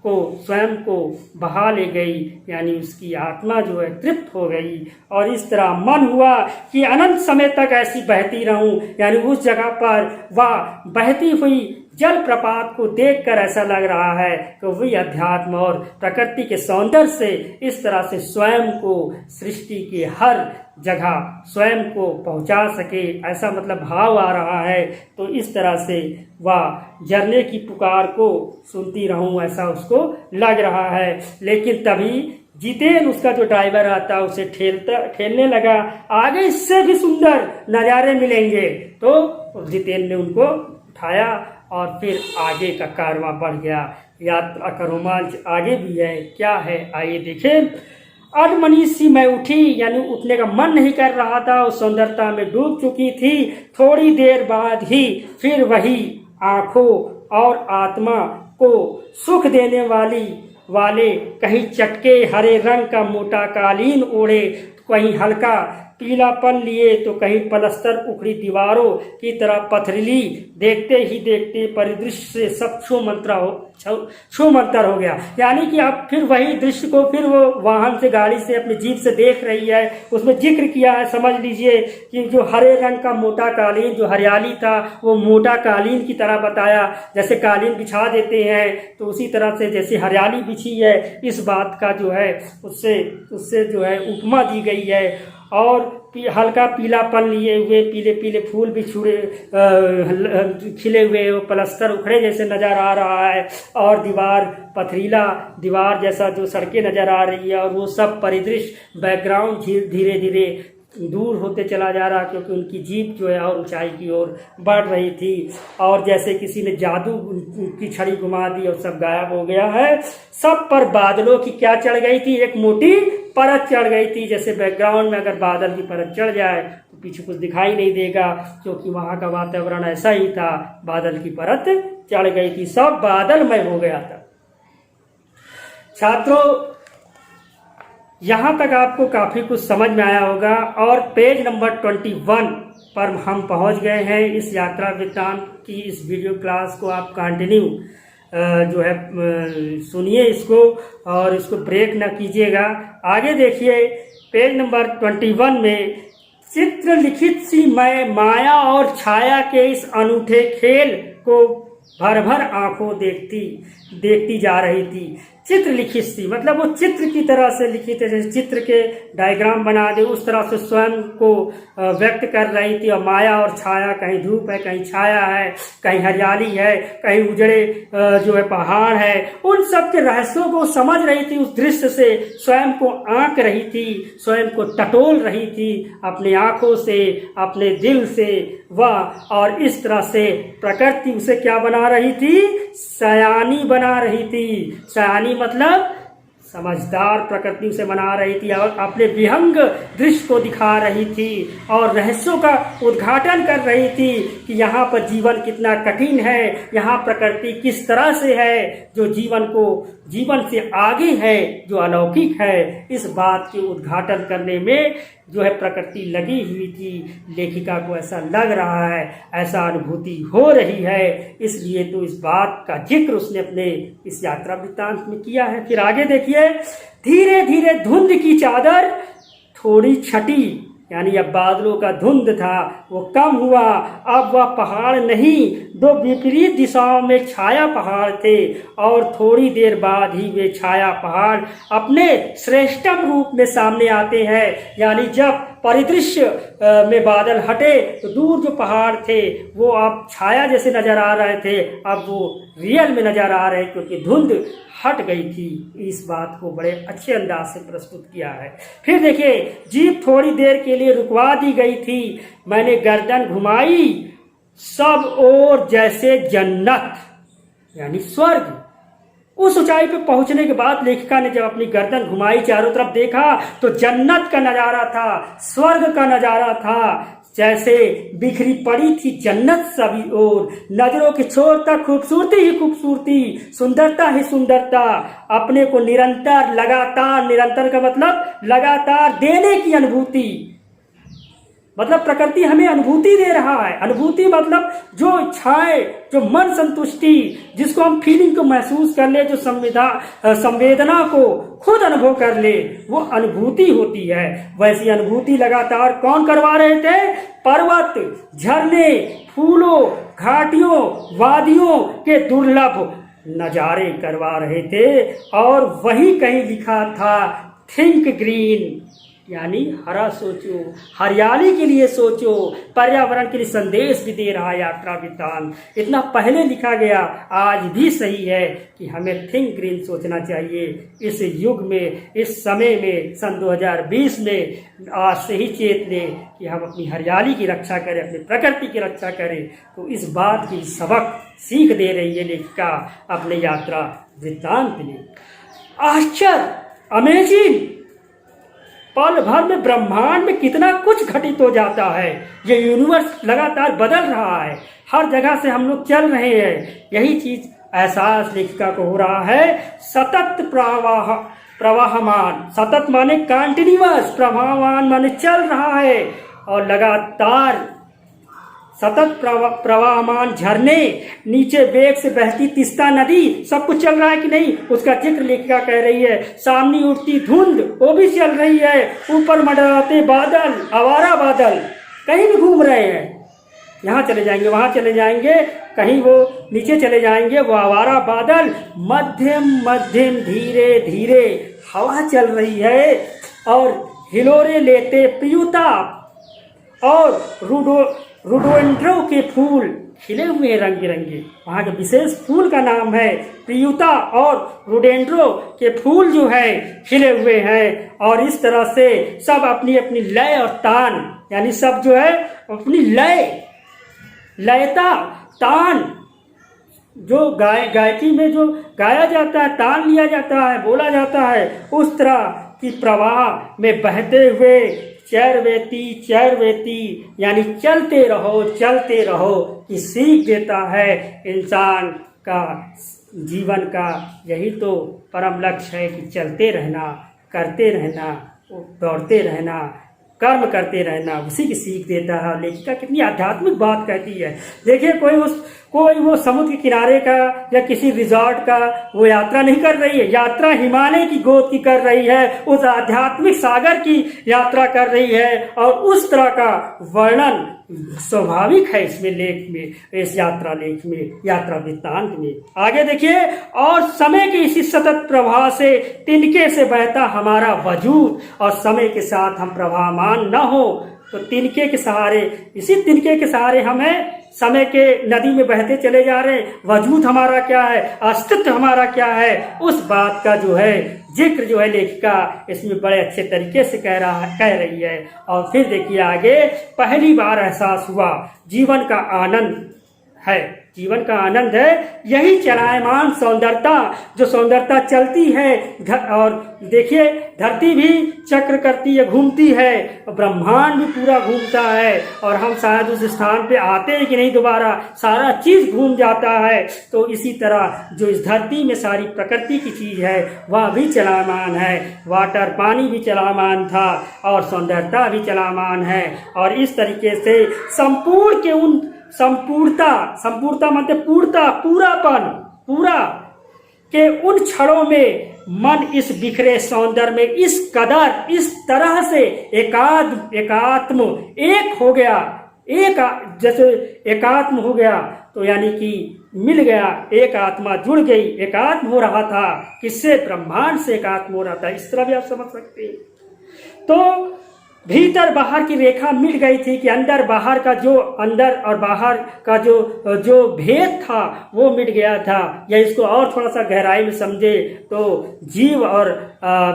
स्वयं को बहा ले गई। यानी उसकी आत्मा जो है तृप्त हो गई, और इस तरह मन हुआ कि अनंत समय तक ऐसी बहती रहूं। यानी उस जगह पर वह बहती हुई जलप्रपात को देखकर ऐसा लग रहा है कि वही अध्यात्म और प्रकृति के सौंदर्य से इस तरह से स्वयं को सृष्टि के हर जगह स्वयं को पहुंचा सके, ऐसा मतलब भाव आ रहा है। तो इस तरह से वह झरने की पुकार को सुनती रहूं, ऐसा उसको लग रहा है। लेकिन तभी जितेन उसका जो ड्राइवर आता उसे ठेलने लगा, आगे इससे भी सुंदर नज़ारे मिलेंगे। तो जितेन ने उनको उठाया और फिर आगे का कारवां बढ़ गया। यात्रा का रोमांच आगे भी है, क्या है आइए देखें। अनमनीष सी मैं उठी, यानी उठने का मन नहीं कर रहा था, उस सुंदरता में डूब चुकी थी। थोड़ी देर बाद ही फिर वही आंखों और आत्मा को सुख देने वाले कहीं चटके हरे रंग का मोटा कालीन ओढ़े, कहीं हल्का पीलापन लिए, तो कहीं पलस्तर उखड़ी दीवारों की तरह पथरीली, देखते ही देखते परिदृश्य से सब छूमंतर हो गया। यानी कि अब फिर वही दृश्य को फिर वो वाहन से, गाड़ी से, अपनी जीप से देख रही है। उसमें जिक्र किया है, समझ लीजिए कि जो हरे रंग का मोटा कालीन, जो हरियाली था, वो मोटा कालीन की तरह बताया। जैसे कालीन बिछा देते हैं तो उसी तरह से जैसे हरियाली बिछी है, इस बात का जो है उससे जो है उपमा दी गई है। और हल्का पीलापन लिए हुए, पीले पीले फूल भी खिले हुए, वो पलस्तर उखड़े जैसे नज़र आ रहा है, और दीवार पथरीला दीवार जैसा जो सड़कें नज़र आ रही है, और वो सब परिदृश्य बैकग्राउंड धीरे धीरे दूर होते चला जा रहा, क्योंकि उनकी जीप जो है और ऊंचाई की ओर बढ़ रही थी, और जैसे किसी ने जादू की छड़ी घुमा दी और सब गायब हो गया है। सब पर बादलों की क्या चढ़ गई थी, एक मोटी परत चढ़ गई थी। जैसे बैकग्राउंड में अगर बादल की परत चढ़ जाए तो पीछे कुछ दिखाई नहीं देगा, क्योंकि वहाँ का वातावरण ऐसा ही था, बादल की परत चढ़ गई थी, सब बादलमय हो गया था। छात्रों, यहाँ तक आपको काफ़ी कुछ समझ में आया होगा, और पेज नंबर 21 पर हम पहुँच गए हैं। इस यात्रा वृत्तांत की इस वीडियो क्लास को आप कंटिन्यू जो है सुनिए इसको, और इसको ब्रेक ना कीजिएगा। आगे देखिए पेज नंबर 21 में, चित्र लिखित सी मैं माया और छाया के इस अनूठे खेल को भर भर आंखों देखती जा रही थी। चित्र लिखित सी मतलब वो चित्र की तरह से लिखित है, जैसे चित्र के डायग्राम बना दे उस तरह से स्वयं को व्यक्त कर रही थी। और माया और छाया, कहीं धूप है, कहीं छाया है, कहीं हरियाली है, कहीं उजड़े जो है पहाड़ है, उन सब के रहस्यों को समझ रही थी। उस दृश्य से स्वयं को आंक रही थी, स्वयं को टटोल रही थी अपनी आंखों से, अपने दिल से वह। और इस तरह से प्रकृति उसे क्या बना रही थी, सयानी बना रही थी। सयानी मतलब समझदार प्रकृति उसे बना रही थी, और अपने विहंग दृश्य को दिखा रही थी, और रहस्यों का उद्घाटन कर रही थी कि यहाँ पर जीवन कितना कठिन है, यहाँ प्रकृति किस तरह से है जो जीवन से आगे है, जो अलौकिक है। इस बात के उद्घाटन करने में जो है प्रकृति लगी हुई थी। लेखिका को ऐसा लग रहा है, ऐसा अनुभूति हो रही है, इसलिए तो इस बात का जिक्र उसने अपने इस यात्रा वृत्तांत में किया है। फिर आगे देखिए, धीरे धीरे धुंध की चादर थोड़ी छटी, यानी अब बादलों का धुंध था वो कम हुआ। अब वह पहाड़ नहीं, दो विपरीत दिशाओं में छाया पहाड़ थे, और थोड़ी देर बाद ही वे छाया पहाड़ अपने श्रेष्ठतम रूप में सामने आते हैं। यानी जब परिदृश्य में बादल हटे तो दूर जो पहाड़ थे वो अब छाया जैसे नजर आ रहे थे, अब वो रियल में नजर आ रहे, क्योंकि धुंध हट गई थी। इस बात को बड़े अच्छे अंदाज से प्रस्तुत किया है। फिर देखिए, जीप थोड़ी देर के लिए रुकवा दी गई थी। मैंने गर्दन घुमाई, सब ओर जैसे जन्नत यानी स्वर्ग। उस ऊंचाई पे पहुंचने के बाद लेखिका ने जब अपनी गर्दन घुमाई, चारों तरफ देखा तो जन्नत का नजारा था, स्वर्ग का नजारा था। जैसे बिखरी पड़ी थी जन्नत सभी ओर, नजरों के छोर तक खूबसूरती ही खूबसूरती, सुंदरता ही सुंदरता। अपने को निरंतर, लगातार, निरंतर का मतलब लगातार देने की अनुभूति, मतलब प्रकृति हमें अनुभूति दे रहा है। अनुभूति मतलब जो इच्छाएं, जो मन संतुष्टि, जिसको हम फीलिंग को महसूस कर ले, जो संवेदना को खुद अनुभव कर ले, वो अनुभूति होती है। वैसी अनुभूति लगातार कौन करवा रहे थे? पर्वत, झरने, फूलों, घाटियों, वादियों के दुर्लभ नजारे करवा रहे थे। और वही कहीं लिखा था थिंक ग्रीन, यानी हरा सोचो, हरियाली के लिए सोचो, पर्यावरण के लिए संदेश भी दे रहा है यात्रा वृत्तांत। इतना पहले लिखा गया, आज भी सही है कि हमें थिंक ग्रीन सोचना चाहिए। इस युग में, इस समय में, सन 2020 में आज से ही चेत लें कि हम अपनी हरियाली की रक्षा करें, अपनी प्रकृति की रक्षा करें। तो इस बात की सबक सीख दे रही है लेखिका अपने यात्रा वृत्तांत में। आश्चर्य, अमेजिंग, पल भर में ब्रह्मांड में कितना कुछ घटित हो जाता है। ये यूनिवर्स लगातार बदल रहा है, हर जगह से हम लोग चल रहे हैं। यही चीज एहसास लेखिका को हो रहा है। सतत प्रवाहमान, सतत माने कंटिन्यूअस, प्रवाहमान माने चल रहा है, और लगातार सतत प्रवाहमान झरने, नीचे वेग से बहती तीस्ता नदी, सब कुछ चल रहा है कि नहीं, उसका जिक्र लेखिका कह रही है। सामने उठती धुंध, वो भी चल रही है। ऊपर मंडराते बादल, आवारा बादल, कहीं भी घूम रहे हैं, यहाँ चले जाएंगे, वहां चले जाएंगे, कहीं वो नीचे चले जाएंगे, वो आवारा बादल। मध्यम मध्यम धीरे धीरे हवा चल रही है, और हिलोरे लेते प्रियुता और रोडोडेंड्रो के फूल खिले हुए हैं रंग बिरंगे। वहाँ के विशेष फूल का नाम है प्रियुता, और रोडेंड्रो के फूल जो है खिले हुए हैं। और इस तरह से सब अपनी अपनी लय और तान, यानी सब जो है अपनी लयता तान, जो गायकी में जो गाया जाता है, तान लिया जाता है, बोला जाता है, उस तरह की प्रवाह में बहते हुए चैरवेती यानी चलते रहो कि सीख देता है इंसान का जीवन का। यही तो परम लक्ष्य है कि चलते रहना, करते रहना, दौड़ते रहना, कर्म करते रहना, उसी की सीख देता है। लेखिका कितनी आध्यात्मिक बात कहती है। देखिए, कोई वो समुद्र के किनारे का या किसी रिजॉर्ट का वो यात्रा नहीं कर रही है, यात्रा हिमालय की गोद की कर रही है, उस आध्यात्मिक सागर की यात्रा कर रही है। और उस तरह का वर्णन स्वाभाविक है इसमें लेख में, इस यात्रा लेख में, यात्रा वृत्तांत में। आगे देखिए, और समय के इसी सतत प्रवाह से तिनके से बहता हमारा वजूद, और समय के साथ हम प्रवाहमान न हो तो तिनके के सहारे, इसी तिनके के सहारे हमें समय के नदी में बहते चले जा रहे हैं। वजूद हमारा क्या है, अस्तित्व हमारा क्या है, उस बात का जो है जिक्र जो है लेखिका इसमें बड़े अच्छे तरीके से कह रही है। और फिर देखिए आगे, पहली बार एहसास हुआ जीवन का आनंद है, जीवन का आनंद है यही चलायमान सौंदर्यता, जो सौंदर्यता चलती है। और देखिए, धरती भी चक्र करती है, घूमती है, ब्रह्मांड भी पूरा घूमता है, और हम शायद उस स्थान पे आते हैं कि नहीं, दोबारा सारा चीज घूम जाता है। तो इसी तरह जो इस धरती में सारी प्रकृति की चीज है वह भी चलायमान है। वाटर, पानी भी चलायमान था, और सौंदर्यता भी चलायमान है। और इस तरीके से संपूर्ण के उन संपूर्णता मतलब पूरापन, पूरा के उन क्षणों में मन इस बिखरे सौंदर्य में इस तरह से एकात्म एक हो गया। जैसे एकात्म हो गया तो यानी कि मिल गया, एक आत्मा जुड़ गई, एकात्म हो रहा था। किससे? ब्रह्मांड से एकात्म हो रहा था। इस तरह भी आप समझ सकते हैं। तो भीतर बाहर की रेखा मिट गई थी कि अंदर बाहर का जो, अंदर और बाहर का जो भेद था वो मिट गया था। या इसको और थोड़ा सा गहराई में समझे तो जीव और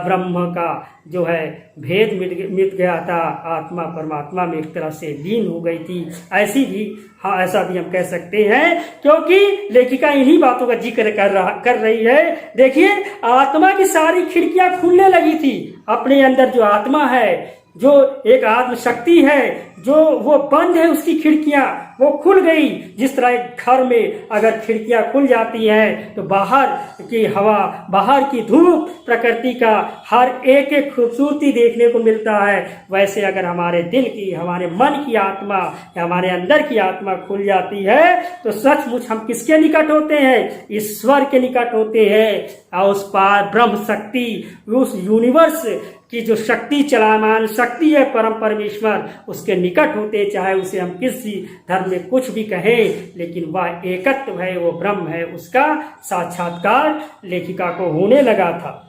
ब्रह्म का जो है भेद मिट गया था। आत्मा परमात्मा में एक तरह से लीन हो गई थी। ऐसा भी हम कह सकते हैं, क्योंकि लेखिका इन्हीं बातों का जिक्र कर रही है। देखिए, आत्मा की सारी खिड़कियां खुलने लगी थी। अपने अंदर जो आत्मा है, जो एक आत्म शक्ति है, जो वो बंद है, उसकी खिड़कियां वो खुल गई। जिस तरह एक घर में अगर खिड़कियां खुल जाती हैं तो बाहर की हवा, बाहर की धूप, प्रकृति का हर एक खूबसूरती देखने को मिलता है, वैसे अगर हमारे दिल की, हमारे मन की आत्मा या हमारे अंदर की आत्मा खुल जाती है तो सचमुच हम किसके निकट होते हैं? ईश्वर के निकट होते हैं। और उस पार ब्रह्म शक्ति, उस यूनिवर्स की जो शक्ति, चलायमान शक्ति है, परम परमेश्वर, उसके निकट होते। चाहे उसे हम किसी धर्म में कुछ भी कहें, लेकिन वह एकत्व है, वो ब्रह्म है। उसका साक्षात्कार लेखिका को होने लगा था।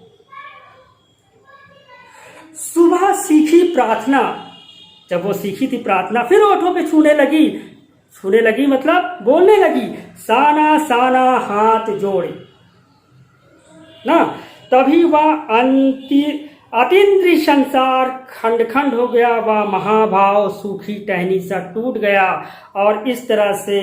सुबह सीखी प्रार्थना, जब वो सीखी थी प्रार्थना, फिर ओठों पे छूने लगी मतलब बोलने लगी, साना साना हाथ जोड़े ना। तभी वह अतीन्द्रिय संसार खंड खंड हो गया, वह महाभाव सूखी टहनी सा टूट गया। और इस तरह से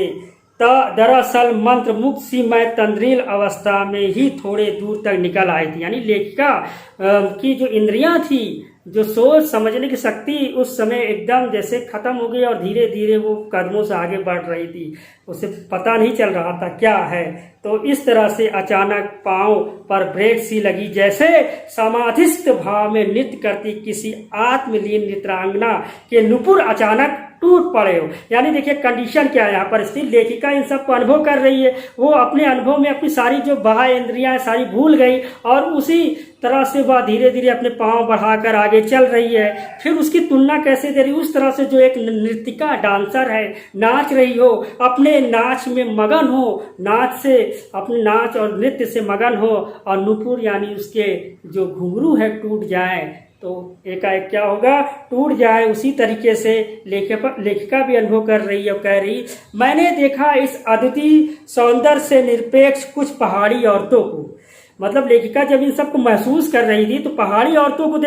दरअसल मंत्र मुक्त सी मैं तंद्रील अवस्था में ही थोड़े दूर तक निकल आई थी। यानी लेखिका की जो इंद्रियां थी, जो सोच समझने की शक्ति उस समय एकदम जैसे खत्म हो गई और धीरे धीरे वो कदमों से आगे बढ़ रही थी, उसे पता नहीं चल रहा था क्या है। तो इस तरह से अचानक पांव पर ब्रेक सी लगी, जैसे समाधिस्थ भाव में नृत्य करती किसी आत्मलीन नृत्रांगना के नुपुर अचानक टूट पड़े हो। यानी देखिए कंडीशन क्या है यहाँ पर स्थिर, लेखिका इन सब को अनुभव कर रही है, वो अपने अनुभव में अपनी सारी जो बाह्य इंद्रियां सारी भूल गई और उसी तरह से वह धीरे धीरे अपने पांव बढ़ाकर आगे चल रही है। फिर उसकी तुलना कैसे दे रही, उस तरह से जो एक नृतिका डांसर है, नाच रही हो, अपने नाच में मगन हो, नाच से अपने नाच और नृत्य से मगन हो, और नुपुर यानी उसके जो घुंघरू है टूट जाए तो एकाएक क्या होगा, टूट जाए। उसी तरीके से लेखिका भी अनुभव कर रही है और कह रही, मैंने देखा इस अद्वितीय सौंदर्य से निरपेक्ष कुछ पहाड़ी औरतों को। मतलब लेखिका जब इन सब को महसूस कर रही थी तो पहाड़ी औरतों को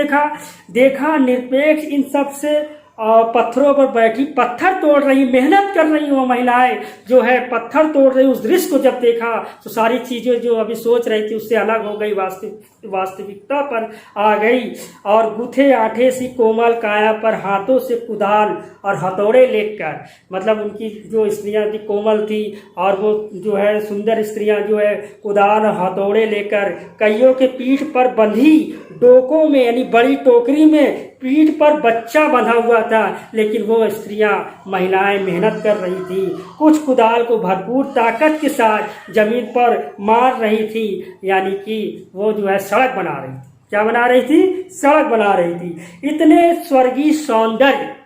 देखा निरपेक्ष इन सब से पत्थरों पर बैठी पत्थर तोड़ रही, मेहनत कर रही वो महिलाएं जो है पत्थर तोड़ रही। उस दृश्य को जब देखा तो सारी चीजें जो अभी सोच रही थी उससे अलग हो गई, वास्तविकता पर आ गई। और गुथे आठे सी कोमल काया पर हाथों से कुदाल और हथौड़े लेकर, मतलब उनकी जो स्त्रियां थी कोमल थी और वो जो है सुंदर स्त्रियां जो है कुदाल और हथौड़े लेकर कईयों के पीठ पर बंधी डोकों में यानी बड़ी टोकरी में पीठ पर बच्चा बंधा हुआ था, लेकिन वो स्त्रियां महिलाएं मेहनत कर रही थी। कुछ कुदाल को भरपूर ताकत के साथ जमीन पर मार रही थी, यानी कि वो जो है सड़क बना रही थी। क्या बना रही थी? सड़क बना रही थी। इतने स्वर्गीय सौंदर्य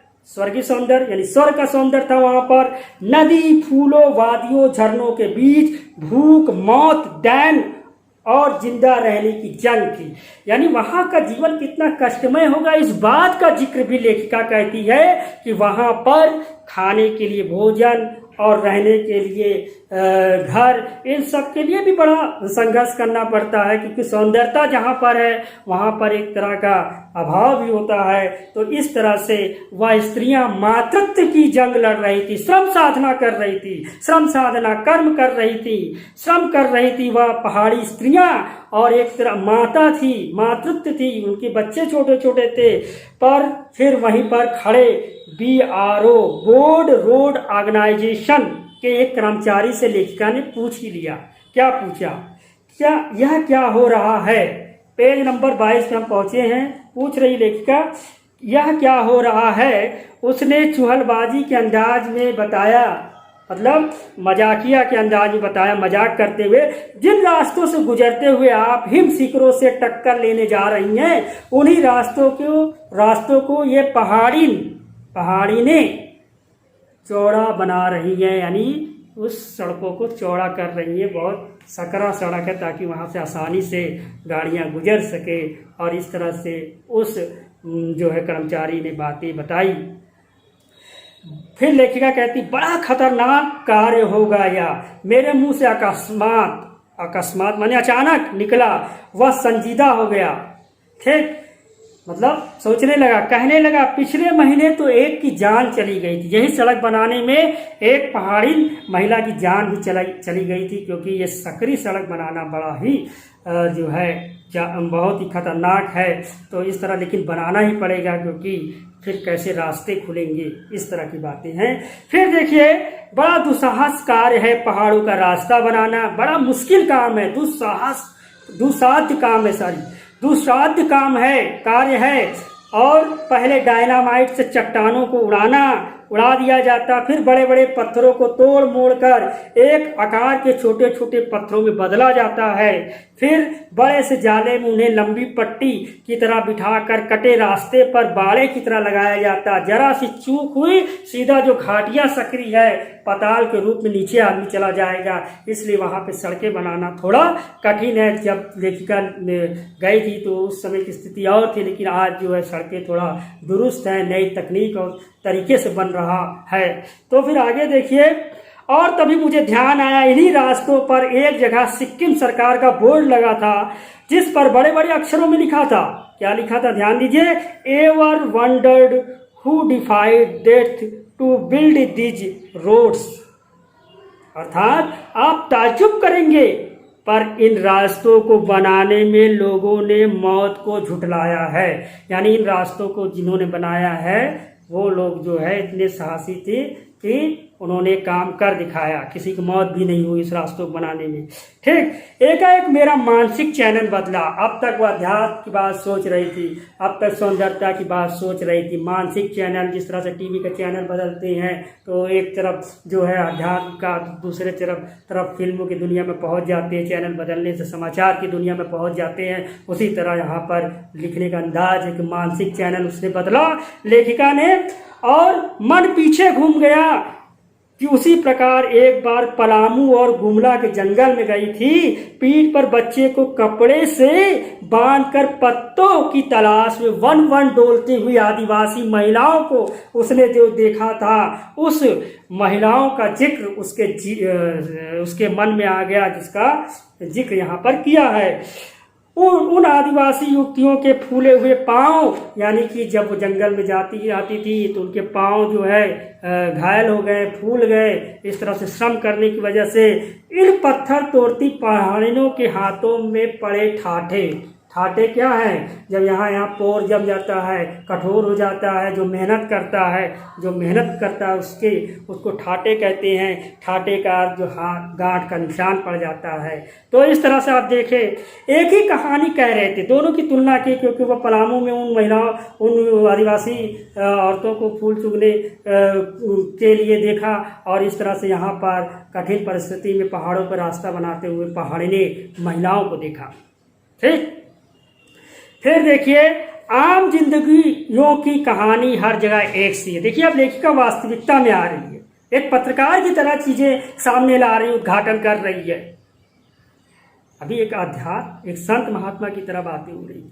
यानी स्वर्ग का सौंदर्य था वहां पर। नदी, फूलों, वादियों, झरनों के बीच भूख, मौत, डैन और जिंदा रहने की जंग थी। यानी वहां का जीवन कितना कष्टमय होगा, इस बात का जिक्र भी लेखिका कहती है कि वहां पर खाने के लिए भोजन और रहने के लिए घर, इन सब के लिए भी बड़ा संघर्ष करना पड़ता है, क्योंकि सौंदर्यता जहाँ पर है वहाँ पर एक तरह का अभाव भी होता है। तो इस तरह से वह स्त्रियां मातृत्व की जंग लड़ रही थी, श्रम साधना कर रही थी, श्रम साधना कर्म कर रही थी, श्रम कर रही थी वह पहाड़ी स्त्रियां। और एक तरह माता थी, मातृत्व थी, उनके बच्चे छोटे छोटे थे। पर फिर वहीं पर खड़े BRO बोर्ड रोड ऑर्गेनाइजेशन के एक कर्मचारी से लेखिका ने पूछ ही लिया। क्या पूछा? यह क्या हो रहा है? पेज नंबर 22 पे हम पहुंचे हैं। पूछ रही लेखिका, यह क्या हो रहा है? उसने चुहलबाजी के अंदाज में बताया, मतलब मजाकिया के अंदाज में बताया, मजाक करते हुए, जिन रास्तों से गुजरते हुए आप हिम शिखरों से टक्कर लेने जा रही हैं, उन्हीं रास्तों को ये पहाड़ी ने चौड़ा बना रही है। यानी उस सड़कों को चौड़ा कर रही है, बहुत सकरा सड़क है ताकि वहां से आसानी से गाड़ियां गुजर सके। और इस तरह से उस जो है कर्मचारी ने बातें बताई। फिर लेखिका कहती, बड़ा खतरनाक कार्य होगा यह। मेरे मुंह से अकस्मात माने अचानक निकला, वह संजीदा हो गया। ठीक, मतलब सोचने लगा, कहने लगा, पिछले महीने तो एक की जान चली गई थी। यही सड़क बनाने में एक पहाड़ी महिला की जान भी चली गई थी, क्योंकि ये सकरी सड़क बनाना बड़ा ही जो है बहुत ही खतरनाक है। तो इस तरह लेकिन बनाना ही पड़ेगा, क्योंकि फिर कैसे रास्ते खुलेंगे, इस तरह की बातें हैं। फिर देखिए, बड़ा दुस्साहस कार्य है पहाड़ों का रास्ता बनाना, बड़ा मुश्किल काम है, दुस्साध्य काम है, कार्य है। और पहले डायनामाइट से चट्टानों को उड़ाना, उड़ा दिया जाता, फिर बड़े बड़े पत्थरों को तोड़ मोड़ कर एक आकार के छोटे छोटे पत्थरों में बदला जाता है। फिर बड़े से जाले में उन्हें लंबी पट्टी की तरह बिठाकर कटे रास्ते पर बाड़े की तरह लगाया जाता। जरा सी चूक हुई, सीधा जो घाटिया सकरी है पाताल के रूप में नीचे आदमी चला जाएगा। इसलिए वहां पे सड़कें बनाना थोड़ा कठिन है। जब लेखिका गई थी तो उस समय की स्थिति और थी, लेकिन आज जो है सड़कें थोड़ा दुरुस्त है, नई तकनीक और तरीके से बन रहा है। तो फिर आगे देखिए, और तभी मुझे ध्यान आया, इन्हीं रास्तों पर एक जगह सिक्किम सरकार का बोर्ड लगा था जिस पर बड़े बड़े अक्षरों में लिखा था। क्या लिखा था, ध्यान दीजिए, ever wondered who defied death to build these roads. अर्थात आप ताज्जुब करेंगे, पर इन रास्तों को बनाने में लोगों ने मौत को झुठलाया है। यानी इन रास्तों को जिन्होंने बनाया है वो लोग जो है इतने साहसी थे कि उन्होंने काम कर दिखाया, किसी की मौत भी नहीं हुई इस रास्तों को बनाने में। ठीक, एकाएक मेरा मानसिक चैनल बदला। अब तक वह अध्यात्म की बात सोच रही थी, अब तक सौंदर्यता की बात सोच रही थी। मानसिक चैनल, जिस तरह से टीवी का चैनल बदलते हैं तो एक तरफ जो है अध्यात्म का, दूसरे तरफ फिल्मों की दुनिया में पहुंच जाते हैं, चैनल बदलने से समाचार की दुनिया में पहुंच जाते हैं। उसी तरह यहाँ पर लिखने का अंदाज है कि मानसिक चैनल उसने बदला लेखिका ने, और मन पीछे घूम गया कि उसी प्रकार एक बार पलामू और गुमला के जंगल में गई थी। पीठ पर बच्चे को कपड़े से बांधकर पत्तों की तलाश में वन वन डोलती हुई आदिवासी महिलाओं को उसने जो देखा था, उस महिलाओं का जिक्र उसके मन में आ गया, जिसका जिक्र यहाँ पर किया है। उन आदिवासी युवतियों के फूले हुए पांव, यानी कि जब वो जंगल में आती थी तो उनके पांव जो है घायल हो गए, फूल गए, इस तरह से श्रम करने की वजह से। इन पत्थर तोड़ती पहाड़ियों के हाथों में पड़े ठाठे। ठाठे क्या है, जब यहाँ पोर जम जाता है, कठोर हो जाता है, जो मेहनत करता है उसको ठाठे कहते हैं। ठाठे का जो गांठ का निशान पड़ जाता है। तो इस तरह से आप देखें, एक ही कहानी कह रहे थे, दोनों की तुलना की, क्योंकि वह पलामू में उन आदिवासी औरतों को फूल चुगने के लिए देखा, और इस तरह से यहाँ पर कठिन परिस्थिति में पहाड़ों पर रास्ता बनाते हुए पहाड़िने महिलाओं को देखा। ठीक, फिर देखिए, आम जिंदगियों की कहानी हर जगह एक सी है। देखिए अब लेखिका वास्तविकता में आ रही है, एक पत्रकार की तरह चीजें सामने ला रही, उद्घाटन कर रही है। अभी एक अध्यात्म, एक संत महात्मा की तरह बातें हो रही है,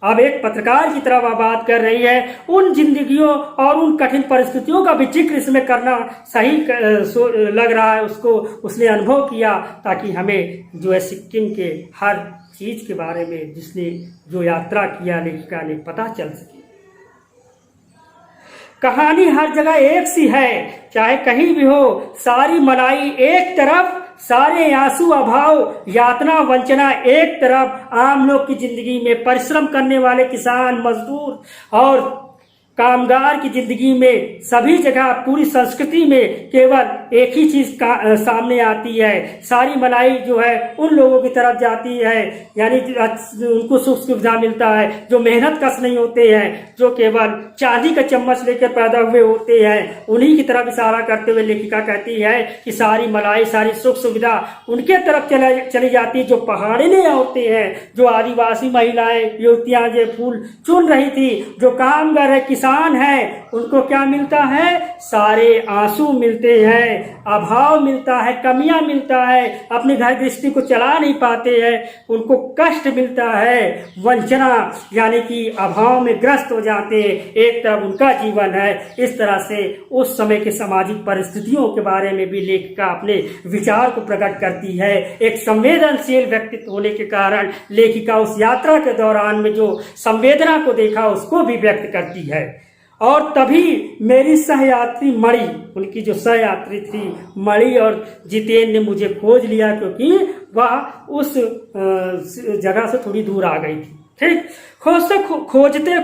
अब एक पत्रकार की तरह वह बात कर रही है। उन जिंदगियों और उन कठिन परिस्थितियों का भी जिक्र इसमें करना सही लग रहा है उसको, उसने अनुभव किया, ताकि हमें जो है सिक्किम के हर चीज के बारे में जिसने जो यात्रा किया लेखिका ने पता चल सके। कहानी हर जगह एक सी है, चाहे कहीं भी हो। सारी मलाई एक तरफ, सारे आंसू अभाव यातना वंचना एक तरफ। आम लोग की जिंदगी में परिश्रम करने वाले किसान मजदूर और कामगार की जिंदगी में सभी जगह पूरी संस्कृति में केवल एक ही चीज सामने आती है। सारी मलाई जो है उन लोगों की तरफ जाती है, यानी उनको सुख सुविधा मिलता है जो मेहनत कश नहीं होते हैं, जो केवल चांदी का चम्मच लेकर पैदा हुए होते हैं, उन्हीं की तरफ इशारा करते हुए लेखिका कहती है कि सारी मलाई, सारी सुख सुविधा उनके तरफ चली जाती है जो पहाड़िने होते हैं, जो आदिवासी महिलाएं युवतियां जो फूल चुन रही थी, जो कामगार है, किसान है, उनको क्या मिलता है? सारे आंसू मिलते हैं, अभाव मिलता है, कमियां मिलता है, अपनी घर गृहस्थी को चला नहीं पाते हैं, उनको कष्ट मिलता है, वंचना यानी कि अभाव में ग्रस्त हो जाते हैं। एक तरफ उनका जीवन है। इस तरह से उस समय के सामाजिक परिस्थितियों के बारे में भी लेखिका अपने विचार को प्रकट करती है। एक संवेदनशील व्यक्तित्व होने के कारण लेखिका उस यात्रा के दौरान में जो संवेदना को देखा उसको भी व्यक्त करती है। और तभी मेरी सहयात्री मणि, उनकी जो सहयात्री थी मणि और जितेन ने मुझे खोज लिया, क्योंकि वह उस जगह से थोड़ी दूर आ गई थी। ठीक। खोजते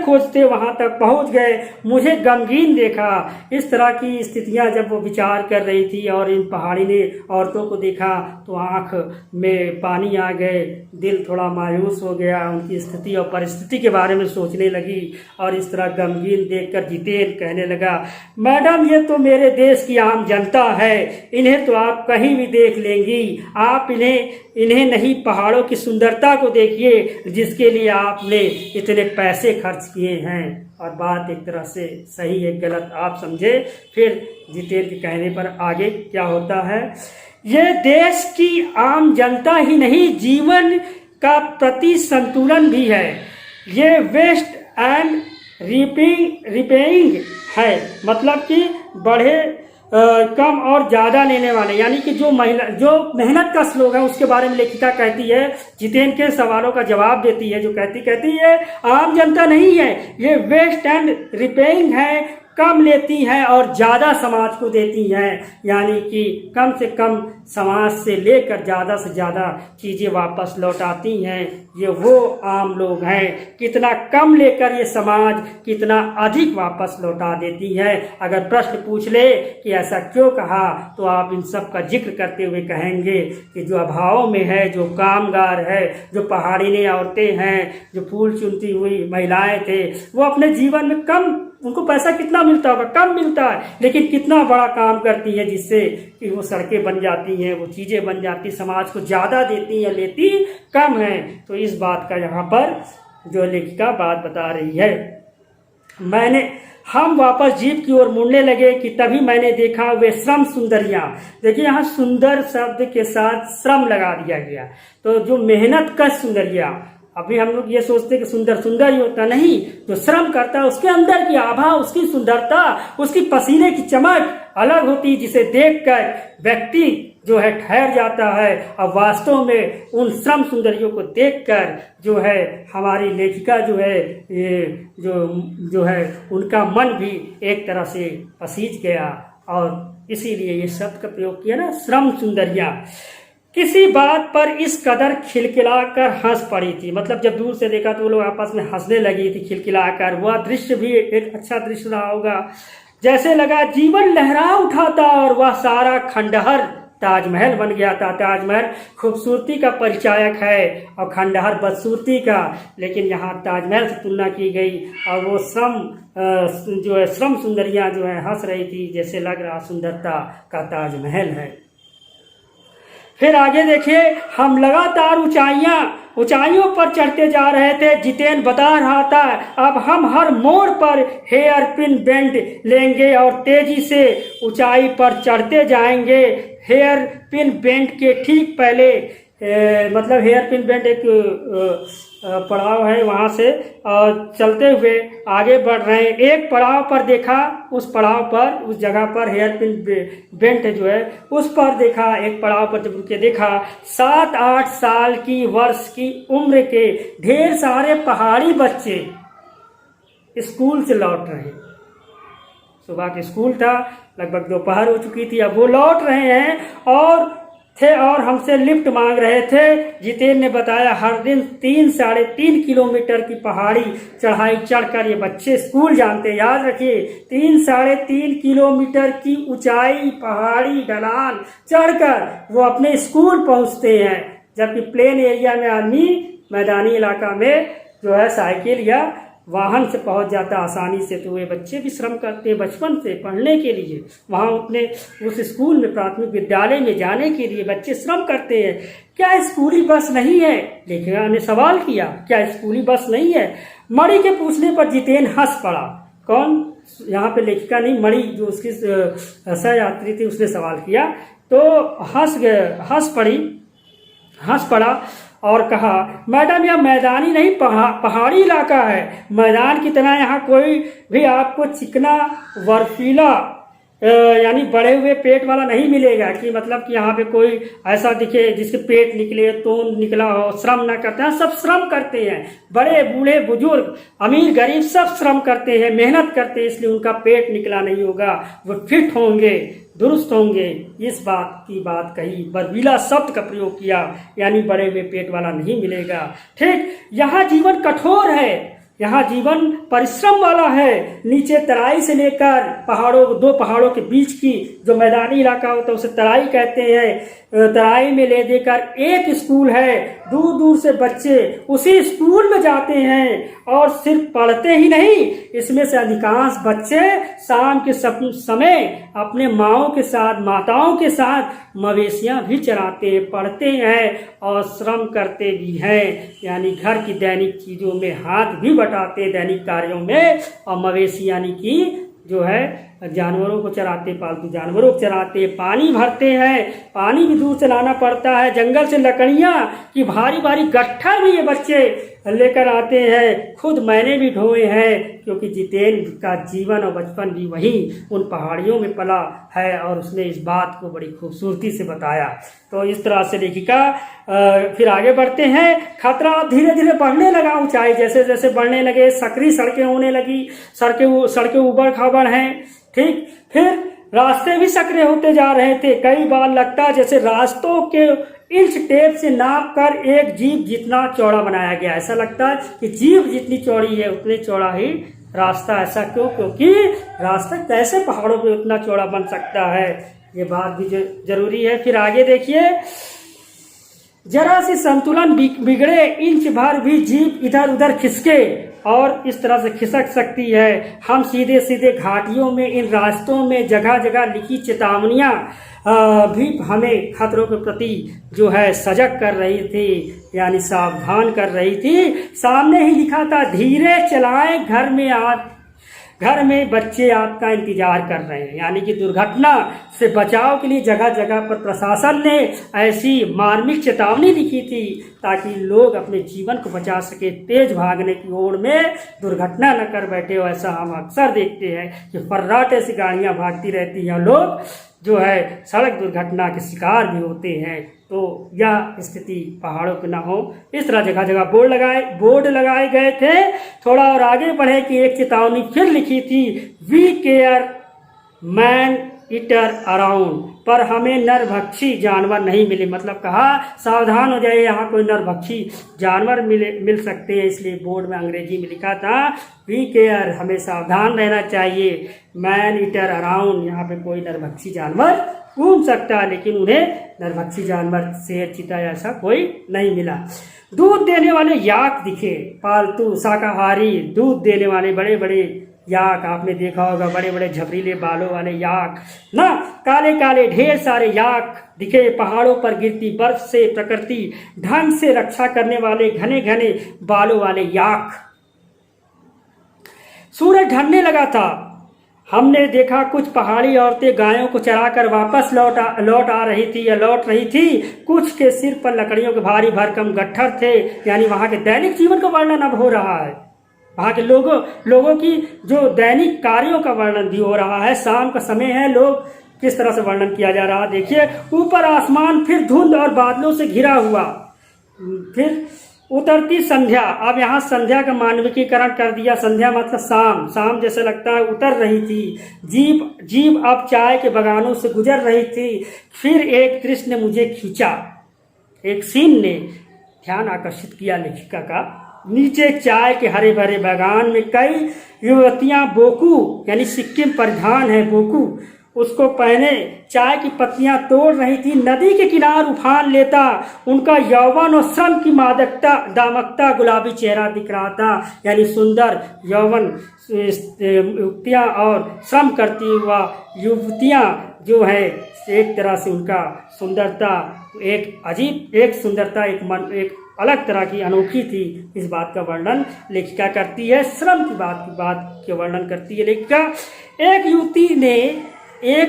खोजते वहां तक पहुंच गए। मुझे गमगीन देखा। इस तरह की स्थितियां जब वो विचार कर रही थी और इन पहाड़ी ने औरतों को देखा तो आंख में पानी आ गए, दिल थोड़ा मायूस हो गया। उनकी स्थिति और परिस्थिति के बारे में सोचने लगी और इस तरह गमगीन देखकर जितेन कहने लगा, मैडम ये तो मेरे देश की आम जनता है, इन्हें तो आप कहीं भी देख लेंगी। आप इन्हें नहीं, पहाड़ों की सुंदरता को देखिए जिसके लिए आपने इतने पैसे खर्च किए हैं। और बात एक तरह से सही है, गलत आप समझे। फिर जितेन के कहने पर आगे क्या होता है, ये देश की आम जनता ही नहीं, जीवन का प्रति संतुलन भी है। ये वेस्ट एंड रिपेइंग है, मतलब कि बढ़े कम और ज़्यादा लेने वाले, यानी कि जो मेहनत का श्लोक है उसके बारे में लेखिका कहती है, जितेन के सवालों का जवाब देती है, जो कहती है आम जनता नहीं है, ये वेस्ट एंड रिपेइंग है, कम लेती हैं और ज़्यादा समाज को देती हैं, यानी कि कम से कम समाज से लेकर ज़्यादा से ज़्यादा चीज़ें वापस लौटाती हैं। ये वो आम लोग हैं, कितना कम लेकर ये समाज कितना अधिक वापस लौटा देती है। अगर प्रश्न पूछ ले कि ऐसा क्यों कहा, तो आप इन सब का जिक्र करते हुए कहेंगे कि जो अभाव में है, जो कामगार है, जो पहाड़ी औरतें हैं, जो फूल चुनती हुई महिलाएं थे, वो अपने जीवन में कम, उनको पैसा कितना मिलता होगा, कम मिलता है, लेकिन कितना बड़ा काम करती है जिससे कि वो सड़कें बन जाती हैं, वो चीज़ें बन जाती, समाज को ज़्यादा देती हैं, लेती कम है। तो इस बात का यहाँ पर जो लेखिका बात बता रही है। हम वापस जीप की ओर मुड़ने लगे कि तभी मैंने देखा वे श्रम सुंदरियां। देखिए यहाँ सुंदर शब्द के साथ श्रम लगा दिया गया, तो जो मेहनत का सुंदरिया, अभी हम लोग ये सोचते हैं कि सुंदर ही होता, नहीं, जो श्रम करता है उसके अंदर की आभा, उसकी सुंदरता, उसकी पसीने की चमक अलग होती है, जिसे देखकर व्यक्ति जो है ठहर जाता है। और वास्तव में उन श्रम सुंदरियों को देखकर जो है हमारी लेखिका जो है जो है उनका मन भी एक तरह से पसीज गया और इसीलिए ये शब्द का प्रयोग किया ना, श्रम सुंदरियां। किसी बात पर इस कदर खिलखिलाकर हंस पड़ी थी, मतलब जब दूर से देखा तो वो लोग आपस में हंसने लगी थी खिलखिलाकर। वह दृश्य भी एक अच्छा दृश्य रहा होगा, जैसे लगा जीवन लहरा उठाता और वह सारा खंडहर ताजमहल बन गया था। ताजमहल खूबसूरती का परिचायक है और खंडहर बदसूरती का, लेकिन यहाँ ताजमहल से तुलना की गई और वो श्रम सुंदरियां जो है हंस रही थी, जैसे लग रहा सुंदरता का ताजमहल है। फिर आगे देखिए, हम लगातार ऊंचाइयों पर चढ़ते जा रहे थे। जितेन बता रहा था, अब हम हर मोड़ पर हेयर पिन बेंड लेंगे और तेजी से ऊंचाई पर चढ़ते जाएंगे। हेयर पिन बेंड के ठीक पहले मतलब हेयर पिन बेंड एक पड़ाव है, वहाँ से और चलते हुए आगे बढ़ रहे हैं। एक पड़ाव पर देखा, उस पड़ाव पर, उस जगह पर हेयर पिन बेंट जो है उस पर देखा। एक पड़ाव पर जब रुके देखा 7-8 साल की वर्ष की उम्र के ढेर सारे पहाड़ी बच्चे स्कूल से लौट रहे। सुबह के स्कूल था, लगभग दोपहर हो चुकी थी, अब वो लौट रहे हैं और हमसे लिफ्ट मांग रहे थे। जितेन ने बताया हर दिन 3-3.5 किलोमीटर की पहाड़ी चढ़ाई चढ़कर ये बच्चे स्कूल जानते, याद रखिए 3-3.5 किलोमीटर की ऊंचाई पहाड़ी ढलान चढ़कर वो अपने स्कूल पहुंचते हैं। जबकि प्लेन एरिया में आदमी मैदानी इलाका में जो है साइकिल या वाहन से पहुंच जाता आसानी से, तो वे बच्चे भी श्रम करते हैं बचपन से पढ़ने के लिए। वहाँ अपने उस स्कूल में, प्राथमिक विद्यालय में जाने के लिए बच्चे श्रम करते हैं। क्या स्कूली बस नहीं है? लेखिका ने सवाल किया, क्या स्कूली बस नहीं है? मणि के पूछने पर जितेन हंस पड़ा। कौन? यहाँ पे लेखिका नहीं, मणि जो उसकी सहयात्री थी, उसने सवाल किया तो हंस पड़ा और कहा, मैडम यह मैदानी नहीं पहाड़ी इलाका है। मैदान की तरह यहाँ कोई भी आपको चिकना बर्फीला यानी बढ़े हुए पेट वाला नहीं मिलेगा, कि मतलब कि यहाँ पे कोई ऐसा दिखे जिसके पेट निकले, तोन निकला हो, श्रम ना करते हैं। सब श्रम करते हैं, बड़े बूढ़े बुजुर्ग अमीर गरीब सब श्रम करते हैं, मेहनत करते हैं, इसलिए उनका पेट निकला नहीं होगा, वो फिट होंगे, दुरुस्त होंगे। इस बात की बात कही, बर्बीला शब्द का प्रयोग किया, यानी बड़े हुए पेट वाला नहीं मिलेगा। ठीक, यहाँ जीवन कठोर है, यहाँ जीवन परिश्रम वाला है। नीचे तराई से लेकर पहाड़ों, दो पहाड़ों के बीच की जो मैदानी इलाका होता है उसे तराई कहते हैं। तराई में ले देकर एक स्कूल है, दूर दूर से बच्चे उसी स्कूल में जाते हैं, और सिर्फ पढ़ते ही नहीं, इसमें से अधिकांश बच्चे शाम के समय अपने माओं के साथ, माताओं के साथ मवेशियां भी चराते हैं, पढ़ते हैं और श्रम करते भी हैं, यानी घर की दैनिक चीजों में हाथ भी बटाते हैं, दैनिक कार्यों में। और मवेशी यानी कि जो है जानवरों को चराते, पालतू जानवरों को चराते, पानी भरते हैं, पानी भी दूर से लाना पड़ता है, जंगल से लकड़ियां की भारी भारी गट्ठा भी ये बच्चे लेकर आते हैं। खुद मैंने भी ढोए हैं, क्योंकि जितेंद्र का जीवन और बचपन भी वहीं उन पहाड़ियों में पला है, और उसने इस बात को बड़ी खूबसूरती से बताया। तो इस तरह से लेखिका फिर आगे बढ़ते हैं। खतरा धीरे धीरे बढ़ने लगा, ऊंचाई जैसे जैसे बढ़ने लगे, सकरी सड़कें होने लगी, सड़कें ऊबड़ खाबड़ हैं। ठीक, फिर रास्ते भी सकरे होते जा रहे थे। कई बार लगता जैसे रास्तों के इंच टेप से नाप कर एक जीप जितना चौड़ा बनाया गया। ऐसा लगता है कि जीप जितनी चौड़ी है उतने चौड़ा ही रास्ता। ऐसा क्यों? क्योंकि रास्ता कैसे पहाड़ों पे उतना चौड़ा बन सकता है, ये बात भी जरूरी है। फिर आगे देखिए, जरा सी संतुलन बिगड़े, इंच भर भी जीप इधर उधर खिसके, और इस तरह से खिसक सकती है। हम सीधे सीधे घाटियों में, इन रास्तों में जगह जगह लिखी चेतावनियां भी हमें खतरों के प्रति जो है सजग कर रही थी, यानी सावधान कर रही थी। सामने ही लिखा था, धीरे चलाएं, घर में बच्चे आपका इंतजार कर रहे हैं। यानी कि दुर्घटना से बचाव के लिए जगह जगह पर प्रशासन ने ऐसी मार्मिक चेतावनी लिखी थी, ताकि लोग अपने जीवन को बचा सके। तेज भागने की ओर में दुर्घटना न कर बैठे हो। ऐसा हम अक्सर देखते हैं कि फर्राटे से गाड़ियां भागती रहती हैं, लोग जो है सड़क दुर्घटना के शिकार भी होते हैं। तो यह स्थिति पहाड़ों पे ना हो, इस तरह जगह जगह बोर्ड लगाए गए थे। थोड़ा और आगे बढ़े कि एक चेतावनी फिर लिखी थी, we care man eater around, पर हमें नरभक्षी जानवर नहीं मिले। मतलब कहा सावधान हो जाइए, यहाँ कोई नरभक्षी जानवर मिल सकते हैं। इसलिए बोर्ड में अंग्रेजी में लिखा था, वी केयर, हमें सावधान रहना चाहिए, मैन ईटर अराउंड, यहाँ पे कोई नरभक्षी जानवर घूम सकता है। लेकिन उन्हें नरभक्षी जानवर, शेर, चीता ऐसा कोई नहीं मिला। दूध देने वाले याक दिखे, पालतू शाकाहारी दूध देने वाले बड़े बड़े याक, आपने देखा होगा, बड़े बड़े झबरीले बालों वाले याक ना, काले काले ढेर सारे याक दिखे। पहाड़ों पर गिरती बर्फ से प्रकृति ढंग से रक्षा करने वाले घने घने बालों वाले याक। सूरज ढलने लगा था। हमने देखा कुछ पहाड़ी औरतें गायों को चराकर वापस लौट आ रही थी या लौट रही थी। कुछ के सिर पर लकड़ियों के भारी भरकम गट्ठर थे, यानी वहां के दैनिक जीवन का वर्णन अब हो रहा है। वहां के लोगों की जो दैनिक कार्यों का वर्णन भी हो रहा है। शाम का समय है, लोग किस तरह से वर्णन किया जा रहा है देखिए। ऊपर आसमान फिर धुंध और बादलों से घिरा हुआ, फिर उतरती संध्या। अब यहाँ संध्या का मानविकीकरण कर दिया। संध्या मतलब शाम जैसे लगता है उतर रही थी। जीप अब चाय के बगानों से गुजर रही थी। फिर एक दृश्य ने मुझे खींचा, एक सीन ने ध्यान आकर्षित किया लेखिका का। नीचे चाय के हरे भरे बागान में कई युवतियां बोकू, यानी सिक्किम परिधान है बोकू, उसको पहने चाय की पत्तियां तोड़ रही थी। नदी के किनार उफान लेता उनका यौवन और श्रम की दामकता गुलाबी चेहरा दिख रहा था, यानी सुंदर यौवन युवतियां और श्रम करती हुआ युवतियां जो है, एक तरह से उनका सुंदरता एक सुंदरता, एक अलग तरह की अनोखी थी। इस बात का वर्णन लेखिका करती है। श्रम की बात के वर्णन करती है लेखिका। एक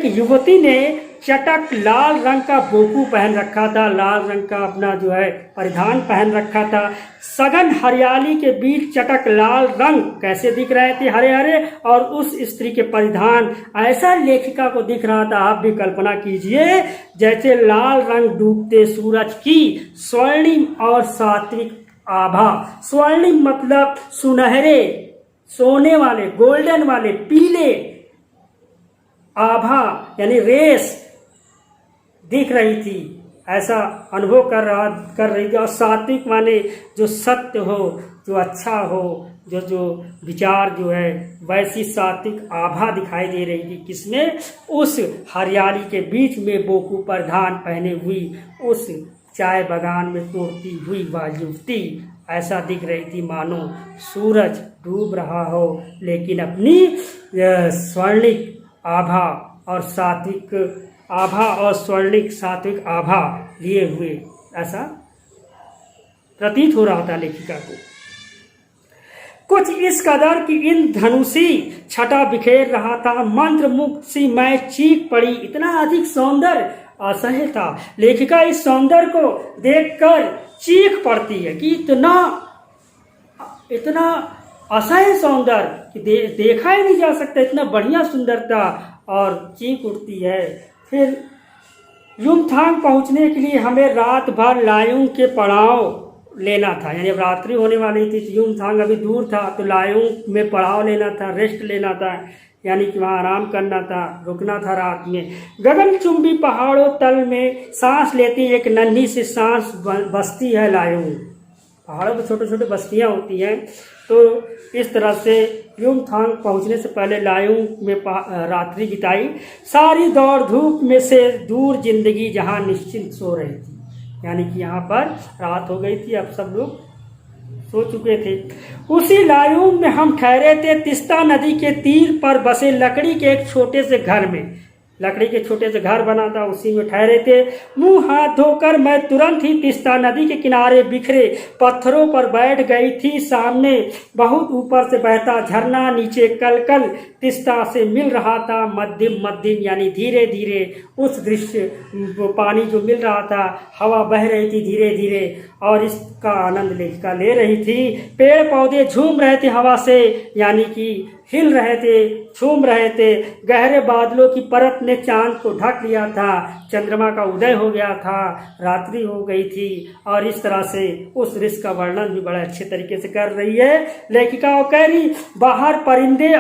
युवती ने चटक लाल रंग का बोकू पहन रखा था, लाल रंग का अपना जो है परिधान पहन रखा था। सघन हरियाली के बीच चटक लाल रंग कैसे दिख रहे थे, हरे हरे, और उस स्त्री के परिधान ऐसा लेखिका को दिख रहा था, आप भी कल्पना कीजिए, जैसे लाल रंग डूबते सूरज की स्वर्णिम और सात्विक आभा। स्वर्णिम मतलब सुनहरे, सोने वाले, गोल्डन वाले, पीले, आभा यानी रेस दिख रही थी, ऐसा अनुभव कर रही थी। और सात्विक माने जो सत्य हो, जो अच्छा हो, जो विचार जो है, वैसी सात्विक आभा दिखाई दे रही थी। किसमें? उस हरियाली के बीच में बोकू परिधान पहने हुई उस चाय बागान में तोड़ती हुई वह युवती ऐसा दिख रही थी मानो सूरज डूब रहा हो, लेकिन अपनी स्वर्णिक आभा और सात्विक आभा और स्वर्णिक सात्विक आभा लिए हुए ऐसा प्रतीत हो रहा था लेखिका को। कुछ इस कदर कि इन धनुषी छटा बिखेर रहा था, मंत्र मुक्त सी मैं चीख पड़ी, इतना अधिक सौंदर्य असह्य था। लेखिका इस सौंदर्य को देखकर चीख पड़ती है कि इतना असह्य सौंदर्य कि देखा ही नहीं जा सकता, इतना बढ़िया सुंदरता, और चीख उठती है। फिर युमथांग पहुंचने के लिए हमें रात भर लायुंग के पड़ाव लेना था, यानी अब रात्रि होने वाली थी, तो युमथांग अभी दूर था, तो लायुंग में पड़ाव लेना था, रेस्ट लेना था, यानी कि वहाँ आराम करना था, रुकना था रात में। गगनचुंबी पहाड़ों तल में सांस लेती एक नन्ही सी सांस बस्ती है लायुंग। पहाड़ों पर छोटे छोटे बस्तियाँ होती हैं, तो इस तरह से युमथांग पहुँचने से पहले लायुंग में रात्रि बिताई। सारी दौड़ धूप में से दूर जिंदगी जहाँ निश्चिंत सो रही थी, यानी कि यहाँ पर रात हो गई थी, अब सब लोग सो चुके थे। उसी लायुंग में हम ठहरे थे, तिस्ता नदी के तीर पर बसे लकड़ी के एक छोटे से घर में, लकड़ी के छोटे से घर बना था, उसी में ठहरे थे। मुंह हाथ धोकर मैं तुरंत ही तिस्ता नदी के किनारे बिखरे पत्थरों पर बैठ गई थी। सामने बहुत ऊपर से बहता झरना नीचे कलकल तिस्ता से मिल रहा था, मध्यम मध्यम यानी धीरे धीरे उस दृश्य पानी जो मिल रहा था, हवा बह रही थी धीरे धीरे, और इसका आनंद लेखिका ले रही थी। पेड़ पौधे झूम रहे थे हवा से, यानी कि हिल रहे थे, झूम रहे थे। गहरे बादलों की परत ने चांद को ढक लिया था, चंद्रमा का उदय हो गया था, रात्रि हो गई थी, और इस तरह से उस दृश्य का वर्णन भी बड़े अच्छे तरीके से कर रही है लेखिका। वो कह रही बाहर परिंदे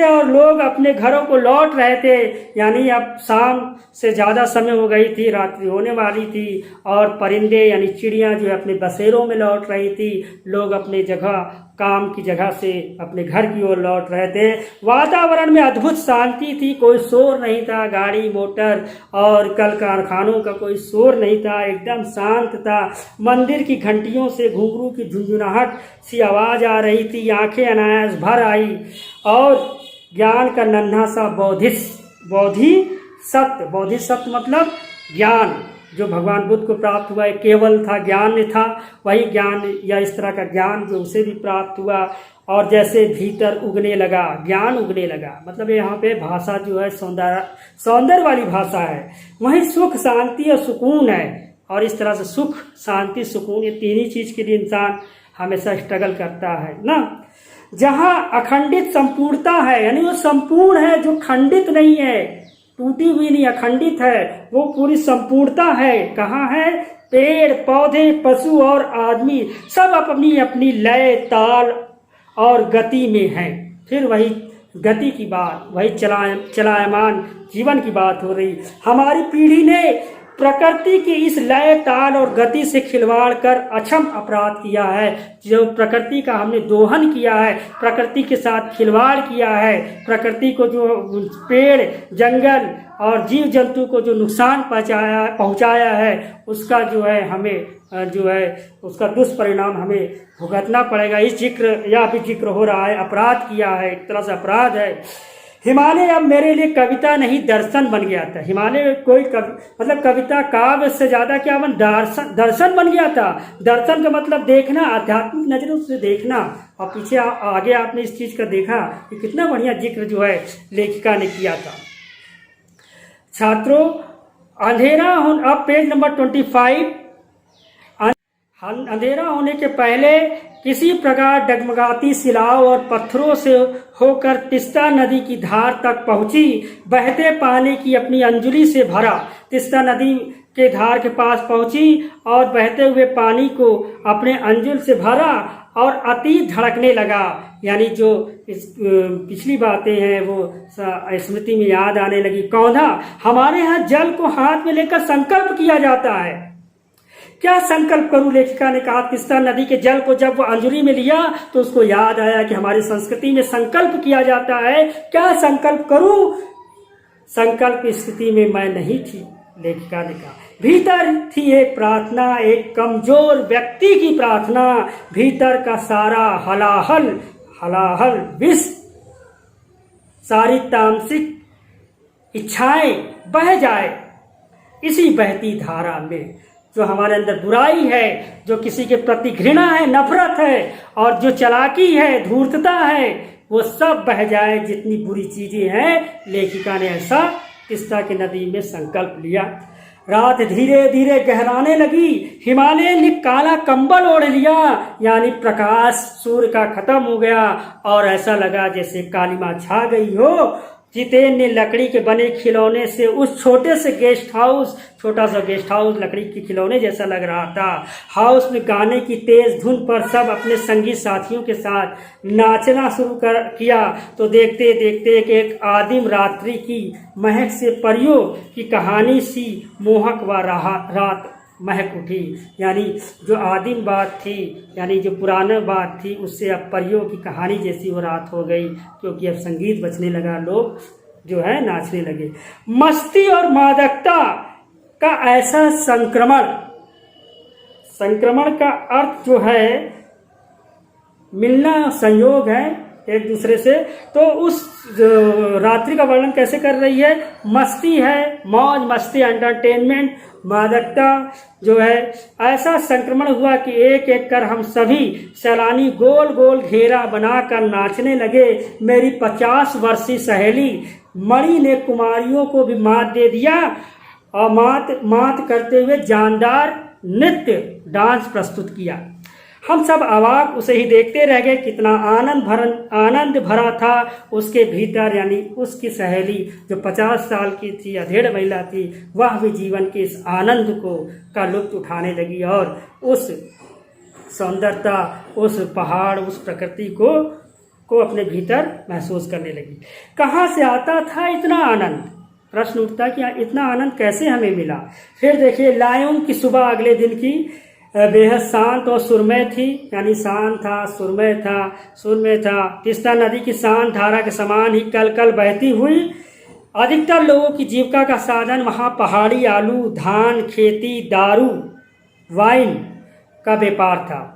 और लोग अपने घरों को लौट रहे थे, यानी अब शाम से ज़्यादा समय हो गई थी, रात्रि होने वाली थी, और परिंदे यानी चिड़ियाँ जो है अपने बसेरों में लौट रही थी, लोग अपने जगह काम की जगह से अपने घर की ओर लौट रहे थे। वातावरण में अद्भुत शांति थी, कोई शोर नहीं था, गाड़ी मोटर और कल कारखानों का कोई शोर नहीं था, एकदम शांत था। मंदिर की घंटियों से घुंघरू की झुंझुनाहट सी आवाज आ रही थी, आंखें अनायास भर आई, और ज्ञान का नन्हा सा बोधिसत्व मतलब ज्ञान जो भगवान बुद्ध को प्राप्त हुआ, केवल था, ज्ञान था, वही ज्ञान या इस तरह का ज्ञान जो उसे भी प्राप्त हुआ, और जैसे भीतर उगने लगा, ज्ञान उगने लगा। मतलब यहाँ पे भाषा जो है सौंदर्य वाली भाषा है, वहीं सुख शांति और सुकून है, और इस तरह से सुख शांति सुकून ये तीन ही चीज के लिए इंसान हमेशा स्ट्रगल करता है ना। जहाँ अखंडित संपूर्णता है, यानी वो संपूर्ण है, जो खंडित नहीं है, टूटी हुई नहीं, अखंडित है, वो पूरी संपूर्णता है। कहाँ है? पेड़ पौधे पशु और आदमी सब अपनी अपनी लय ताल और गति में हैं। फिर वही गति की बात, वही चलायमान जीवन की बात हो रही। हमारी पीढ़ी ने प्रकृति की इस लय ताल और गति से खिलवाड़ कर अक्षम अपराध किया है। जो प्रकृति का हमने दोहन किया है, प्रकृति के साथ खिलवाड़ किया है, प्रकृति को जो पेड़ जंगल और जीव जंतु को जो नुकसान पहुंचाया है, उसका जो है हमें जो है उसका दुष्परिणाम हमें भुगतना पड़ेगा। इस जिक्र हो रहा है, अपराध किया है, एक तरह से अपराध है। हिमालय अब मेरे लिए कविता नहीं दर्शन बन गया था। हिमालय कोई मतलब कविता काव्य से ज्यादा क्या बन दर्शन बन गया था। दर्शन का मतलब देखना, आध्यात्मिक नजरों से देखना। और पीछे आगे आपने इस चीज का देखा कि कितना बढ़िया जिक्र जो है लेखिका ने किया था। छात्रों, अंधेरा हो, अब पेज नंबर 25। अंधेरा होने के पहले किसी प्रकार डगमगाती शिलाओं और पत्थरों से होकर तिस्ता नदी की धार तक पहुंची। बहते पानी की अपनी अंजुली से भरा, तिस्ता नदी के धार के पास पहुंची और बहते हुए पानी को अपने अंजुल से भरा और अति धड़कने लगा। यानी जो पिछली बातें हैं वो स्मृति में याद आने लगी। कौंधा, हमारे यहाँ जल को हाथ में लेकर संकल्प किया जाता है। क्या संकल्प करूं, लेखिका ने कहा। तिस्ता नदी के जल को जब वो अंजुली में लिया तो उसको याद आया कि हमारी संस्कृति में संकल्प किया जाता है। क्या संकल्प करूं? संकल्प स्थिति में मैं नहीं थी, लेखिका ने कहा। भीतर थी एक प्रार्थना, एक कमजोर व्यक्ति की प्रार्थना। भीतर का सारा हलाहल विष, सारी तामसिक इच्छाएं बह जाए इसी बहती धारा में। जो हमारे अंदर बुराई है, जो किसी के प्रति घृणा है, नफरत है, और जो चालाकी है, धूर्तता है, वो सब बह जाए। जितनी बुरी चीजें हैं, लेखिका ने ऐसा तिस्ता की नदी में संकल्प लिया। रात धीरे धीरे गहराने लगी। हिमालय ने काला कंबल ओढ़ लिया, यानी प्रकाश सूर्य का खत्म हो गया और ऐसा लगा जैसे कालिमा छा गई हो। जितेन ने लकड़ी के बने खिलौने से उस छोटे से गेस्ट हाउस, छोटा सा गेस्ट हाउस लकड़ी के खिलौने जैसा लग रहा था, हाउस में गाने की तेज धुन पर सब अपने संगी साथियों के साथ नाचना शुरू किया। तो देखते देखते एक आदिम रात्रि की महक से परियों की कहानी सी मोहक व रात महक उठी। यानी जो आदिम बात थी, यानी जो पुराना बात थी, उससे अब परियों की कहानी जैसी वो रात हो गई, क्योंकि अब संगीत बजने लगा, लोग जो है नाचने लगे। मस्ती और मादकता का ऐसा संक्रमण का अर्थ जो है मिलना, संयोग है एक दूसरे से। तो उस रात्रि का वर्णन कैसे कर रही है? मस्ती है, मौज मस्ती, एंटरटेनमेंट, मादकता जो है। ऐसा संक्रमण हुआ कि एक एक कर हम सभी सैलानी गोल गोल घेरा बनाकर नाचने लगे। मेरी 50 वर्षीय सहेली मणि ने कुमारियों को भी मात दे दिया और मात करते हुए जानदार नृत्य डांस प्रस्तुत किया। हम सब अवाक उसे ही देखते रह गए। कितना आनंद भरा था उसके भीतर। यानी उसकी सहेली जो 50 साल की थी, अधेड़ महिला थी, वह भी जीवन के इस आनंद का लुत्फ उठाने लगी और उस सौंदर्यता, उस पहाड़, उस प्रकृति को अपने भीतर महसूस करने लगी। कहाँ से आता था इतना आनंद? प्रश्न उठता कि इतना आनंद कैसे हमें मिला। फिर देखिए, लायों की सुबह अगले दिन की बेहद शांत और सुरमय थी। यानी शांत था, सुरमय था। तिस्ता नदी की शांत धारा के समान ही कल कल बहती हुई। अधिकतर लोगों की जीविका का साधन वहाँ पहाड़ी आलू, धान, खेती, दारू, वाइन का व्यापार था।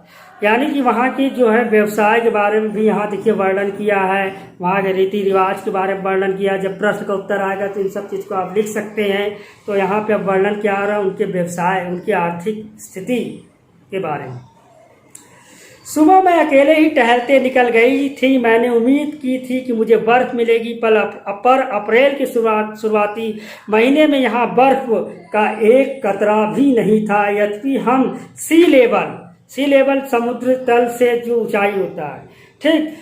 यानी कि वहाँ की जो है व्यवसाय के बारे में भी यहाँ देखिए वर्णन किया है। वहाँ के रीति रिवाज के बारे में वर्णन किया। जब प्रश्न का उत्तर आएगा तो इन सब चीज़ को आप लिख सकते हैं। तो यहाँ पे अब वर्णन क्या आ रहा है? उनके व्यवसाय, उनकी आर्थिक स्थिति के बारे में। सुबह मैं अकेले ही टहलते निकल गई थी। मैंने उम्मीद की थी कि मुझे बर्फ मिलेगी, पर अप्रैल के शुरुआती महीने में यहाँ बर्फ का एक कतरा भी नहीं था। यद्यपि हम सी लेवल समुद्र तल से जो ऊंचाई होता है, ठीक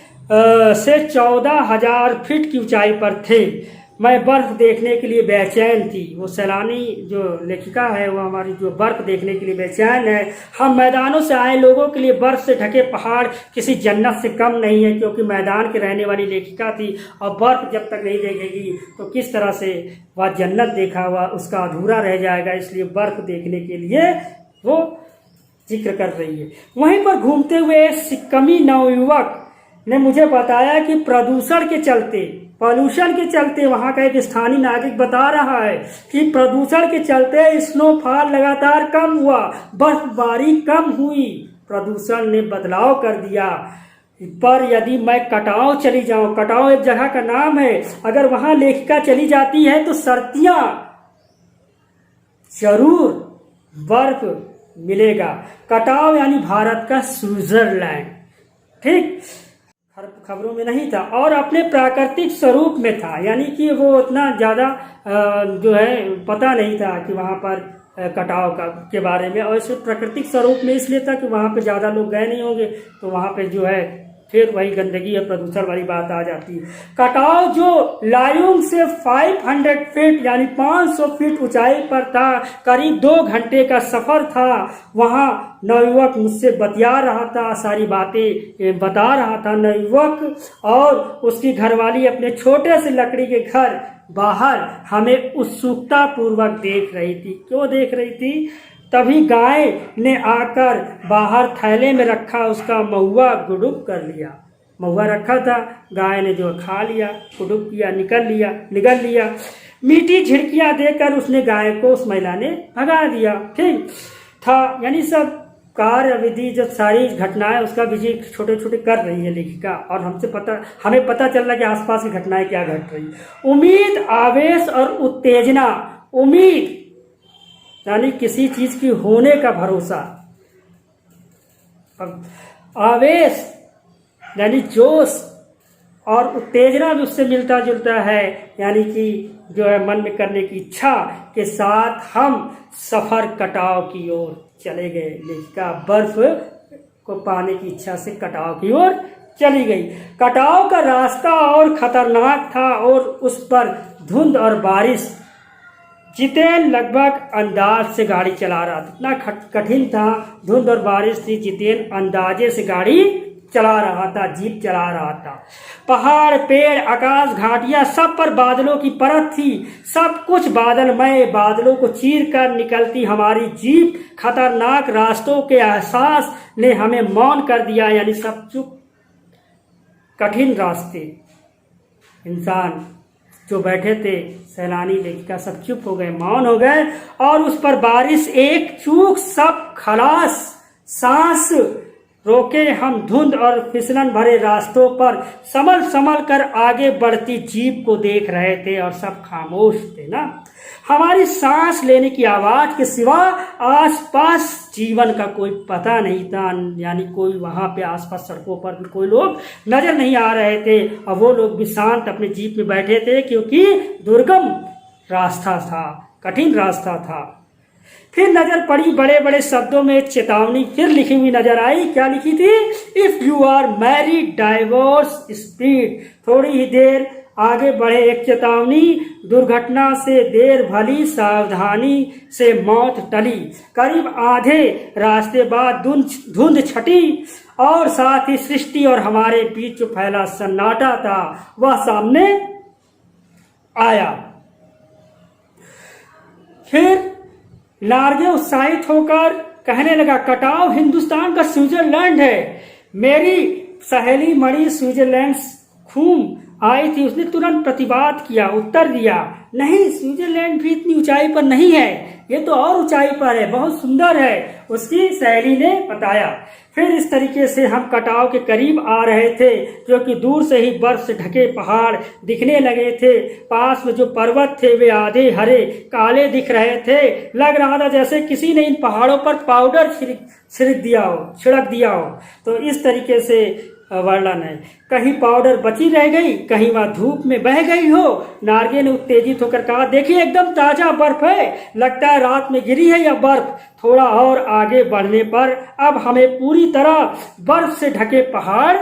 से 14,000 फीट की ऊंचाई पर थे। मैं बर्फ देखने के लिए बेचैन थी। वो सैलानी जो लेखिका है, वो हमारी जो बर्फ देखने के लिए बेचैन है। हम मैदानों से आए लोगों के लिए बर्फ से ढके पहाड़ किसी जन्नत से कम नहीं है, क्योंकि मैदान के रहने वाली लेखिका थी और बर्फ जब तक नहीं देखेगी तो किस तरह से वह जन्नत देखा हुआ उसका अधूरा रह जाएगा। इसलिए बर्फ देखने के लिए वो जिक्र कर रही है। वहीं पर घूमते हुए सिक्किमी नवयुवक ने मुझे बताया कि पॉल्यूशन के चलते वहाँ का एक स्थानीय नागरिक बता रहा है कि प्रदूषण के चलते स्नोफॉल लगातार कम हुआ, बर्फबारी कम हुई। प्रदूषण ने बदलाव कर दिया। पर यदि मैं कटाव चली जाऊं, कटाव एक जगह का नाम है, अगर वहाँ लेखिका चली जाती है तो सर्दियाँ जरूर बर्फ मिलेगा। कटाव यानी भारत का स्विट्जरलैंड, ठीक। हर खबरों में नहीं था और अपने प्राकृतिक स्वरूप में था, यानी कि वो उतना ज़्यादा जो है पता नहीं था कि वहाँ पर कटाव का के बारे में, और सिर्फ प्राकृतिक स्वरूप में इसलिए था कि वहाँ पे ज़्यादा लोग गए नहीं होंगे, तो वहाँ पे जो है फिर वही गंदगी और प्रदूषण वाली बात आ जाती है। कटाव जो लायुंग से 500 फीट यानी 500 फीट ऊंचाई पर था, करीब 2 घंटे का सफर था। वहाँ नवयुवक मुझसे बतिया रहा था, सारी बातें बता रहा था नवयुवक, और उसकी घरवाली अपने छोटे से लकड़ी के घर बाहर हमें उत्सुकता पूर्वक देख रही थी। क्यों देख रही थी? तभी गाय ने आकर बाहर थैले में रखा उसका महुआ गुडुप कर लिया। महुआ रखा था, गाय ने जो खा लिया, गुडुप किया, निगल लिया। मीठी झिड़कियां देकर उसने गाय को उस महिला ने भगा दिया। ठीक था, यानी सब कार्य विधि जो सारी घटनाएं उसका विजय छोटे छोटे कर रही है लेखिका, और हमें पता चल रहा कि आसपास की घटनाएं क्या घट रही। उम्मीद, आवेश और उत्तेजना। उम्मीद यानी किसी चीज की होने का भरोसा, आवेश यानी जोश, और उत्तेजना भी उससे मिलता जुलता है, यानी कि जो है मन में करने की इच्छा के साथ हम सफर कटाव की ओर चले गए। लेखिका बर्फ को पाने की इच्छा से कटाव की ओर चली गई। कटाव का रास्ता और खतरनाक था और उस पर धुंध और बारिश। जितेन लगभग अंदाज से गाड़ी चला रहा था, इतना कठिन था, धुंध और बारिश थी, जितेन अंदाजे से गाड़ी चला रहा था, जीप चला रहा था। पहाड़, पेड़, आकाश, घाटियां, सब पर बादलों की परत थी। सब कुछ बादलमय, बादलों को चीर कर निकलती हमारी जीप खतरनाक रास्तों के एहसास ने हमें मौन कर दिया, यानी सब चुप। कठिन रास्ते, इंसान जो बैठे थे सैलानी लेखिका सब चुप हो गए, मौन हो गए, और उस पर बारिश एक चूक, सब खलास। सांस रोके हम धुंध और फिसलन भरे रास्तों पर संभल कर आगे बढ़ती जीप को देख रहे थे, और सब खामोश थे ना। हमारी सांस लेने की आवाज के सिवा आसपास जीवन का कोई पता नहीं था, यानी कोई वहां पे आसपास सड़कों पर भी कोई लोग नजर नहीं आ रहे थे, और वो लोग भी शांत अपने जीप में बैठे थे, क्योंकि दुर्गम रास्ता था, कठिन रास्ता था। फिर नजर पड़ी बड़े बड़े शब्दों में एक चेतावनी फिर लिखी हुई नजर आई। क्या लिखी थी? If you are married divorce speed. थोड़ी ही देर आगे बढ़े, एक चेतावनी, दुर्घटना से देर भली, सावधानी से मौत टली। करीब आधे रास्ते बाद धुंध छटी, और साथ ही सृष्टि और हमारे बीच जो फैला सन्नाटा था वह सामने आया। फिर नार्गे उत्साहित होकर कहने लगा, कटाव हिंदुस्तान का स्विट्जरलैंड है। मेरी सहेली मणि स्विट्जरलैंड घूम आई थी, उसने तुरंत प्रतिवाद किया, उत्तर दिया, नहीं, स्विट्जरलैंड भी इतनी ऊंचाई पर नहीं है, ये तो और ऊंचाई पर है, बहुत सुंदर है, उसकी सहेली ने बताया। फिर इस तरीके से हम कटाव के करीब आ रहे थे, जो कि दूर से ही बर्फ से ढके पहाड़ दिखने लगे थे। पास में जो पर्वत थे वे आधे हरे काले दिख रहे थे। लग रहा था जैसे किसी ने इन पहाड़ों पर पाउडर छिड़क दिया हो। तो इस तरीके से वर्णन है। कहीं पाउडर बची रह गई, कहीं वह धूप में बह गई हो। नार्गे ने उत्तेजित होकर कहा, देखिए एकदम ताजा बर्फ है, लगता है रात में गिरी है यह बर्फ। थोड़ा और आगे बढ़ने पर अब हमें पूरी तरह बर्फ से ढके पहाड़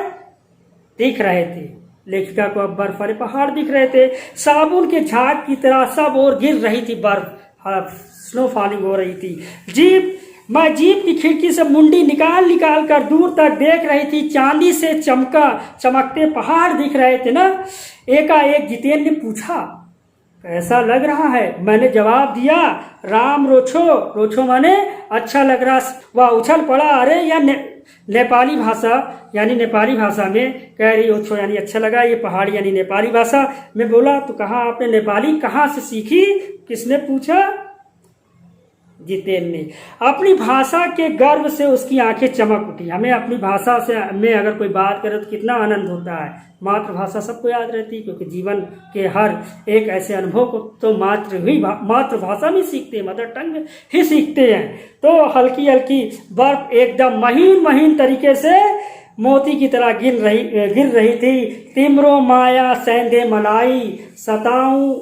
दिख रहे थे। लेखिका को अब बर्फ वाले पहाड़ दिख रहे थे, साबुन के झाग की तरह सब ओर गिर रही थी बर्फ, स्नो फॉलिंग हो रही थी। मैं जीप की खिड़की से मुंडी निकाल कर दूर तक देख रही थी। चांदी से चमकते पहाड़ दिख रहे थे ना। एकाएक जितेन ने पूछा, कैसा लग रहा है? मैंने जवाब दिया, राम रोछो माने अच्छा लग रहा। वह उछल पड़ा, अरे या नेपाली भाषा यानी नेपाली भाषा में कह रही ओछो यानी अच्छा लगा, ये पहाड़ी यानी नेपाली भाषा में बोला। तो कहा, आपने नेपाली कहाँ से सीखी? किसने पूछा? जितेन ने। अपनी भाषा के गर्व से उसकी आंखें चमक उठी। हमें अपनी भाषा से में अगर कोई बात करे तो कितना आनंद होता है। मातृभाषा सबको याद रहती है, क्योंकि जीवन के हर एक ऐसे अनुभव को तो मातृभाषा में सीखते हैं, मदर टंग में ही सीखते हैं। तो हल्की हल्की बर्फ एकदम महीन तरीके से मोती की तरह गिर रही थी। तिमरो माया सेंधे मलाई, सताऊं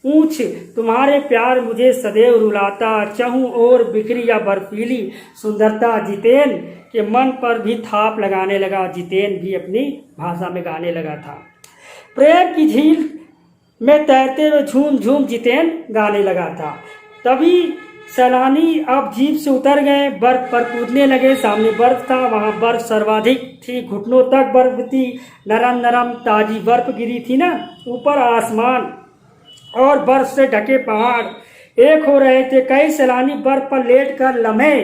ऊंच तुम्हारे प्यार मुझे सदैव रुलाता। चहूं और बिखरी या बर्फीली सुंदरता। जितेन के मन पर भी थाप लगाने लगा। जितेन भी अपनी भाषा में गाने लगा था। प्रेम की झील में तैरते हुए झूम झूम जितेन गाने लगा था। तभी सैलानी अब जीप से उतर गए, बर्फ पर कूदने लगे। सामने बर्फ था, वहां बर्फ सर्वाधिक थी, घुटनों तक बर्फ थी। नरम नरम ताजी बर्फ गिरी थी ना। ऊपर आसमान और बर्फ से ढके पहाड़ एक हो रहे थे। कई सैलानी बर्फ पर लेटकर लम्हे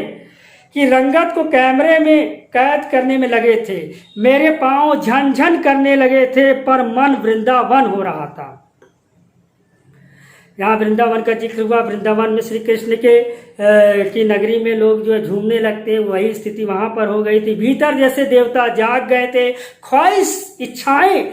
की रंगत को कैमरे में कैद करने में लगे थे। मेरे पांव झनझन करने लगे थे, पर मन वृंदावन हो रहा था। यहाँ वृंदावन का जिक्र हुआ। वृंदावन में श्री कृष्ण की नगरी में लोग जो है झूमने लगते, वही स्थिति वहां पर हो गई थी। भीतर जैसे देवता जाग गए थे, ख्वाहिश इच्छाएं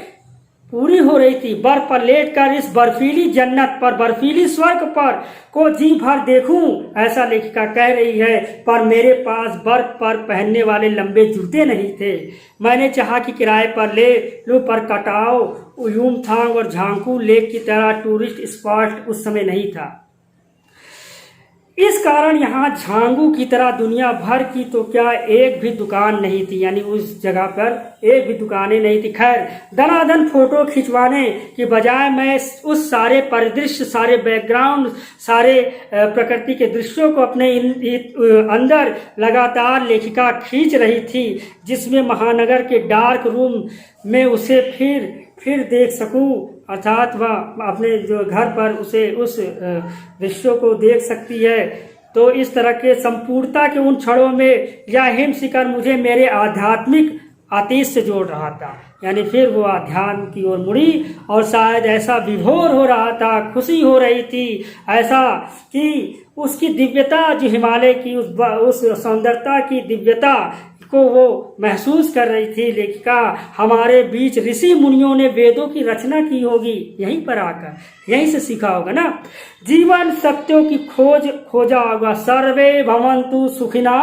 पूरी हो रही थी। बर्फ पर लेटकर इस बर्फीली जन्नत पर, बर्फीली स्वर्ग पर को जी भर देखूं, ऐसा लेखिका कह रही है। पर मेरे पास बर्फ पर पहनने वाले लंबे जूते नहीं थे। मैंने चाहा कि किराए पर ले लूं, पर कटाओ, यूमथांग और झांकू लेक की तरह टूरिस्ट स्पॉट उस समय नहीं था। इस कारण यहाँ झांगू की तरह दुनिया भर की तो क्या एक भी दुकान नहीं थी, यानी उस जगह पर एक भी दुकानें नहीं थी। खैर, दनादन फोटो खिंचवाने की बजाय मैं उस सारे परिदृश्य, सारे बैकग्राउंड, सारे प्रकृति के दृश्यों को अपने अंदर लगातार लेखिका खींच रही थी, जिसमें महानगर के डार्क रूम में उसे फिर देख सकूं, अर्थात वह अपने जो घर पर उसे उस दृश्यों को देख सकती है। तो इस तरह के संपूर्णता के उन क्षणों में यह हिम शिखर मुझे मेरे आध्यात्मिक अतीत से जोड़ रहा था। यानी फिर वो अध्यात्म की ओर मुड़ी और शायद ऐसा विभोर हो रहा था, खुशी हो रही थी, ऐसा कि उसकी दिव्यता, जो हिमालय की उस सौंदर्यता की दिव्यता को वो महसूस कर रही थी। लेखिका, हमारे बीच ऋषि मुनियों ने वेदों की रचना की होगी, यहीं पर आकर, यहीं से सीखा होगा ना। जीवन सत्यों की खोजा होगा। सर्वे भवन्तु सुखिना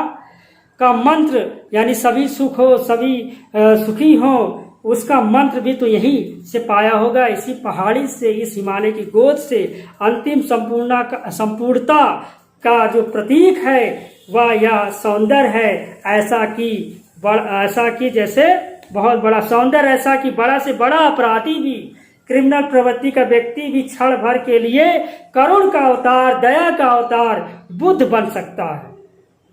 का मंत्र, यानी सभी सुख हो, सभी सुखी हो, उसका मंत्र भी तो यहीं से पाया होगा, इसी पहाड़ी से, इस हिमालय की गोद से। अंतिम संपूर्णता का जो प्रतीक है वह यह सौंदर्य है। ऐसा कि जैसे बहुत बड़ा सौंदर्य, ऐसा कि बड़ा से बड़ा अपराधी भी, क्रिमिनल प्रवृत्ति का व्यक्ति भी क्षण भर के लिए करुण का अवतार, दया का अवतार, बुद्ध बन सकता है।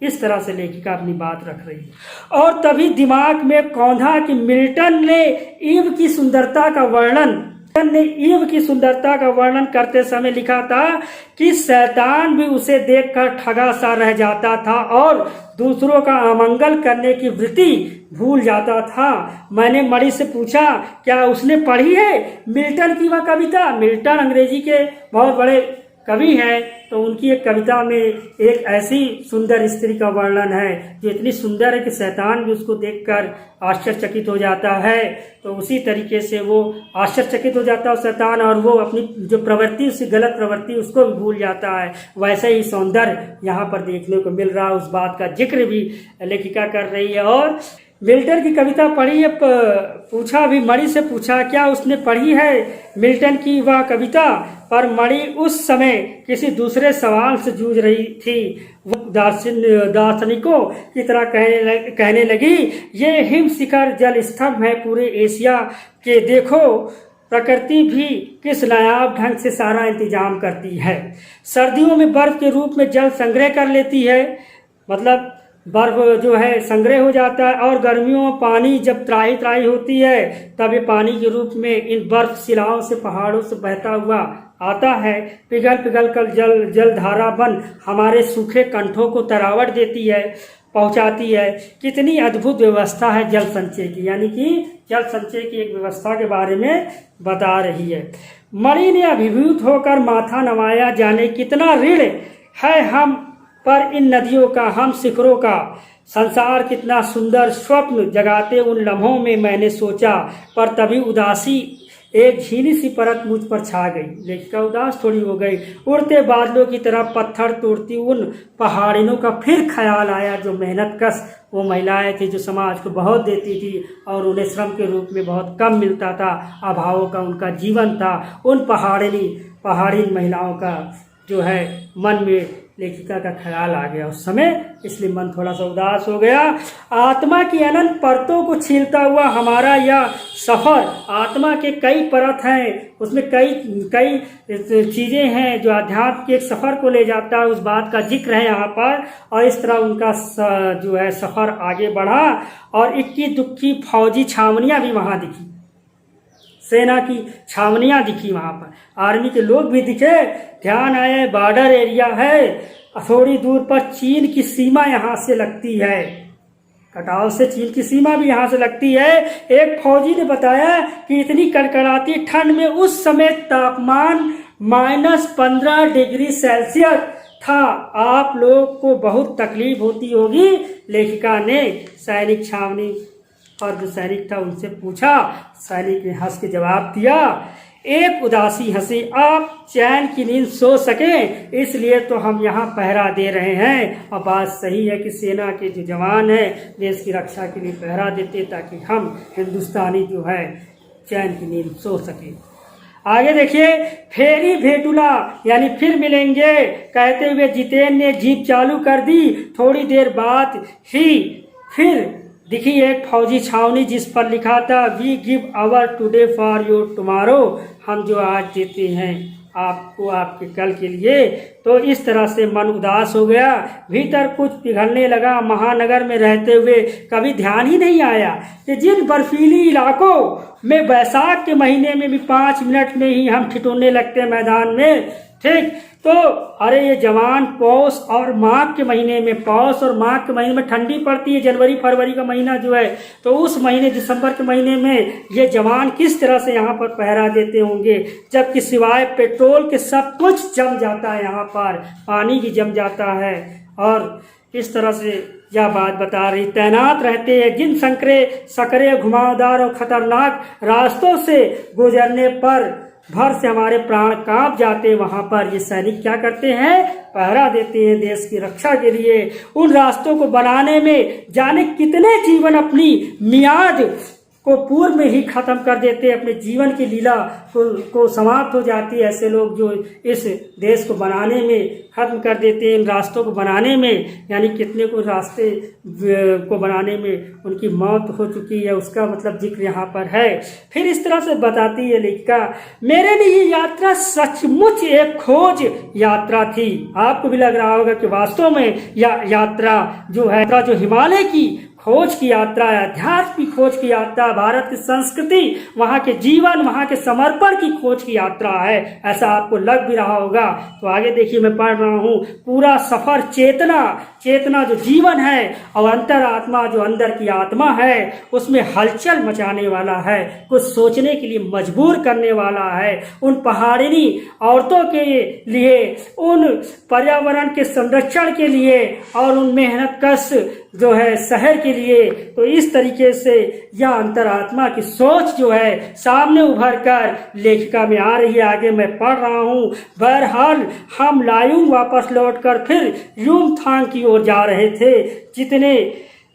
इस तरह से लेखिका अपनी बात रख रही है। और तभी दिमाग में कौंधा कि मिल्टन ने ईव की सुंदरता का वर्णन करते समय लिखा था कि शैतान भी उसे देखकर ठगा सा रह जाता था और दूसरों का अमंगल करने की वृत्ति भूल जाता था। मैंने मणि से पूछा, क्या उसने पढ़ी है मिल्टन की वह कविता? मिल्टन अंग्रेजी के बहुत बड़े कवि हैं, तो उनकी एक कविता में एक ऐसी सुंदर स्त्री का वर्णन है जो इतनी सुंदर है कि शैतान भी उसको देखकर आश्चर्यचकित हो जाता है। तो उसी तरीके से वो आश्चर्यचकित हो जाता है शैतान, और वो अपनी जो प्रवृत्ति, उसकी गलत प्रवृत्ति, उसको भी भूल जाता है। वैसे ही सौंदर्य यहाँ पर देखने को मिल रहा है। उस बात का जिक्र भी लेखिका कर रही है। और मिल्टन की कविता पढ़ी है, पूछा भी, मणि से पूछा क्या उसने पढ़ी है मिल्टन की वह कविता? पर मणि उस समय किसी दूसरे सवाल से जूझ रही थी। वो दार्शनिकों की तरह कहने लगी, ये हिम शिखर जल स्तंभ है पूरे एशिया के। देखो, प्रकृति भी किस नायाब ढंग से सारा इंतजाम करती है। सर्दियों में बर्फ के रूप में जल संग्रह कर लेती है, मतलब बर्फ जो है संग्रह हो जाता है, और गर्मियों में पानी जब त्राही त्राही होती है तब ये पानी के रूप में इन बर्फ शिलाओं से, पहाड़ों से बहता हुआ आता है। पिघल कर जल धारा बन हमारे सूखे कंठों को तरावट देती है, पहुंचाती है। कितनी अद्भुत व्यवस्था है जल संचय की, यानी कि जल संचय की एक व्यवस्था के बारे में बता रही है। मणि ने अभिभूत होकर माथा नवाया, जाने कितना ऋण है हम पर इन नदियों का, हम शिखरों का। संसार कितना सुंदर स्वप्न जगाते उन लम्हों में मैंने सोचा, पर तभी उदासी एक झीली सी परत मुझ पर छा गई। लेखिका उदास थोड़ी हो गई। उड़ते बादलों की तरह पत्थर तोड़ती उन पहाड़ियों का फिर ख्याल आया जो मेहनत कश वो महिलाएं थी, जो समाज को बहुत देती थी और उन्हें श्रम के रूप में बहुत कम मिलता था। अभावों का उनका जीवन था। उन पहाड़ी महिलाओं का जो है मन में लेखिका का ख्याल आ गया उस समय, इसलिए मन थोड़ा सा उदास हो गया। आत्मा की अनंत परतों को छीलता हुआ हमारा यह सफ़र, आत्मा के कई परत हैं, उसमें कई चीज़ें हैं जो आध्यात्म के एक सफ़र को ले जाता है, उस बात का जिक्र है यहाँ पर। और इस तरह उनका जो है सफ़र आगे बढ़ा और इक्की दुक्की फौजी छावनियाँ भी वहाँ दिखी, सेना की छावनियाँ दिखी वहाँ पर, आर्मी के लोग भी दिखे। ध्यान आए बॉर्डर एरिया है, थोड़ी दूर पर चीन की सीमा यहाँ से लगती है, कटाव से चीन की सीमा भी यहाँ से लगती है। एक फौजी ने बताया कि इतनी कड़कड़ाती ठंड में उस समय तापमान -15 डिग्री सेल्सियस था, आप लोग को बहुत तकलीफ होती होगी। लेखिका ने सैनिक छावनी और जो सैनिक था उनसे पूछा। सैनिक ने हंस के जवाब दिया, एक उदासी हंसी, आप चैन की नींद सो सकें इसलिए तो हम यहाँ पहरा दे रहे हैं। और बात सही है कि सेना के जो जवान हैं देश की रक्षा के लिए पहरा देते ताकि हम हिंदुस्तानी जो है चैन की नींद सो सके। आगे देखिए, फेरी भेटुला यानी फिर मिलेंगे कहते हुए जितेन ने जीप चालू कर दी। थोड़ी देर बाद ही फिर दिखी एक फौजी छावनी जिस पर लिखा था, we give our today for your tomorrow, हम जो आज देते हैं आपको आपके कल के लिए। तो इस तरह से मन उदास हो गया, भीतर कुछ पिघलने लगा। महानगर में रहते हुए कभी ध्यान ही नहीं आया कि जिन बर्फीली इलाकों में बैसाख के महीने में भी 5 मिनट में ही हम ठिठुरने लगते मैदान में, ठीक, तो अरे ये जवान पौष और माघ के महीने में, पौष और माघ के महीने में ठंडी पड़ती है, जनवरी फरवरी का महीना जो है, तो उस महीने दिसंबर के महीने में ये जवान किस तरह से यहाँ पर पहरा देते होंगे, जबकि सिवाय पेट्रोल के सब कुछ जम जाता है, यहाँ पर पानी भी जम जाता है। और इस तरह से यह बात बता रही, तैनात रहते हैं जिन सकरे घुमावदार और खतरनाक रास्तों से गुजरने पर भर से हमारे प्राण कांप जाते। वहां पर ये सैनिक क्या करते हैं, पहरा देते हैं देश की रक्षा के लिए। उन रास्तों को बनाने में जाने कितने जीवन अपनी मियाद को पूर्व में ही खत्म कर देते, अपने जीवन की लीला को समाप्त हो जाती है। ऐसे लोग जो इस देश को बनाने में खत्म कर देते हैं, इन रास्तों को बनाने में, यानी कितने को रास्ते को बनाने में उनकी मौत हो चुकी है, उसका मतलब जिक्र यहाँ पर है। फिर इस तरह से बताती है लेखिका, मेरे लिए ये यात्रा सचमुच एक खोज यात्रा थी। आपको भी लग रहा होगा कि वास्तव में यह यात्रा जो है, जो हिमालय की खोज की यात्रा है, अध्यात्म की खोज की यात्रा, भारत की संस्कृति, वहाँ के जीवन, वहाँ के समर्पण की खोज की यात्रा है, ऐसा आपको लग भी रहा होगा। तो आगे देखिए, मैं पढ़ रहा हूँ, पूरा सफर चेतना जो जीवन है और अंतरात्मा जो अंदर की आत्मा है उसमें हलचल मचाने वाला है, कुछ सोचने के लिए मजबूर करने वाला है। उन पहाड़िनी औरतों के लिए, उन पर्यावरण के संरक्षण के लिए और उन मेहनतकश जो है शहर के लिए। तो इस तरीके से यह अंतरात्मा की सोच जो है सामने उभर कर लेखिका में आ रही है। आगे मैं पढ़ रहा हूँ। बहरहाल हम लायूंग वापस लौटकर फिर यूमथांग की ओर जा रहे थे।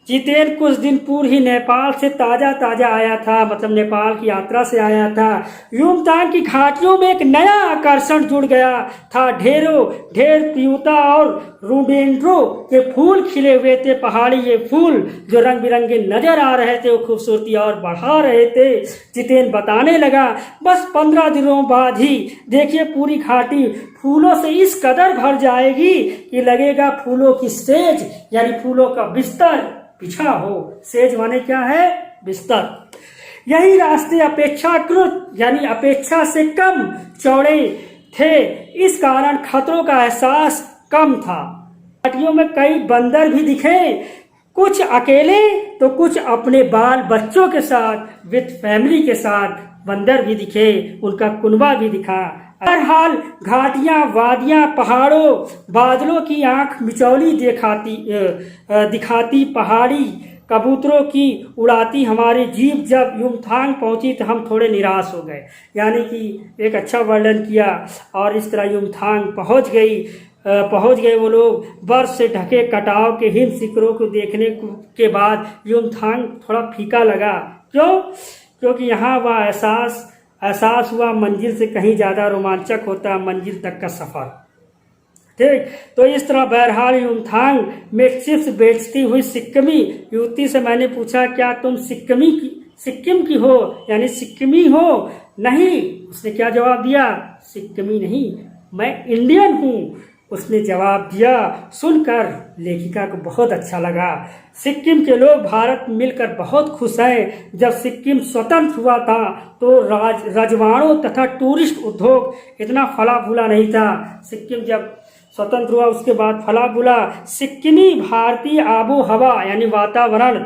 जितेन कुछ दिन पूर्व ही नेपाल से ताजा आया था, मतलब नेपाल की यात्रा से आया था। यूमथांग की घाटियों में एक नया आकर्षण जुड़ गया था। ढेर पियूता और रोडेंड्रो के फूल खिले हुए थे। पहाड़ी ये फूल जो रंग बिरंगे नजर आ रहे थे वो खूबसूरती और बढ़ा रहे थे। जितेन बताने लगा, बस 15 दिनों बाद ही देखिए पूरी घाटी फूलों से इस कदर भर जाएगी कि लगेगा फूलों की सेज यानी फूलों का बिस्तर बिछा हो। सेज माने क्या है, बिस्तर। यही रास्ते अपेक्षाकृत यानी अपेक्षा से कम चौड़े थे, इस कारण खतरों का एहसास कम था। घाटियों में कई बंदर भी दिखे, कुछ अकेले तो कुछ अपने बाल बच्चों के साथ, विद फैमिली के साथ बंदर भी दिखे, उनका कुनबा भी दिखा। बहरहाल घाटियां, वादियां, पहाड़ों, बादलों की आंख मिचौली दिखाती कबूतरों की उड़ाती हमारी जीप जब युमथांग पहुंची तो हम थोड़े निराश हो गए। यानी कि एक अच्छा वर्णन किया। और इस तरह युमथांग पहुंच गए वो लोग। बर्फ से ढके कटाव के हिम शिखरों को देखने के बाद युमथांग थोड़ा फीका लगा। क्यों? क्योंकि यहाँ वह एहसास हुआ मंजिल से कहीं ज़्यादा रोमांचक होता है मंजिल तक का सफ़र। ठीक, तो इस तरह बहरहाल युमथांग में चिप्स बेचती हुई सिक्किमी युवती से मैंने पूछा, क्या तुम सिक्किम की हो, यानी सिक्किमी हो? नहीं। उसने क्या जवाब दिया? सिक्किमी नहीं, मैं इंडियन हूँ। उसने जवाब दिया। सुनकर लेखिका को बहुत अच्छा लगा। सिक्किम के लोग भारत मिलकर बहुत खुश हैं। जब सिक्किम स्वतंत्र हुआ था तो रजवाड़ों तथा टूरिस्ट उद्योग इतना फला फूला नहीं था। सिक्किम जब स्वतंत्र हुआ उसके बाद फला फूला। सिक्किमी भारतीय आबो हवा यानी वातावरण,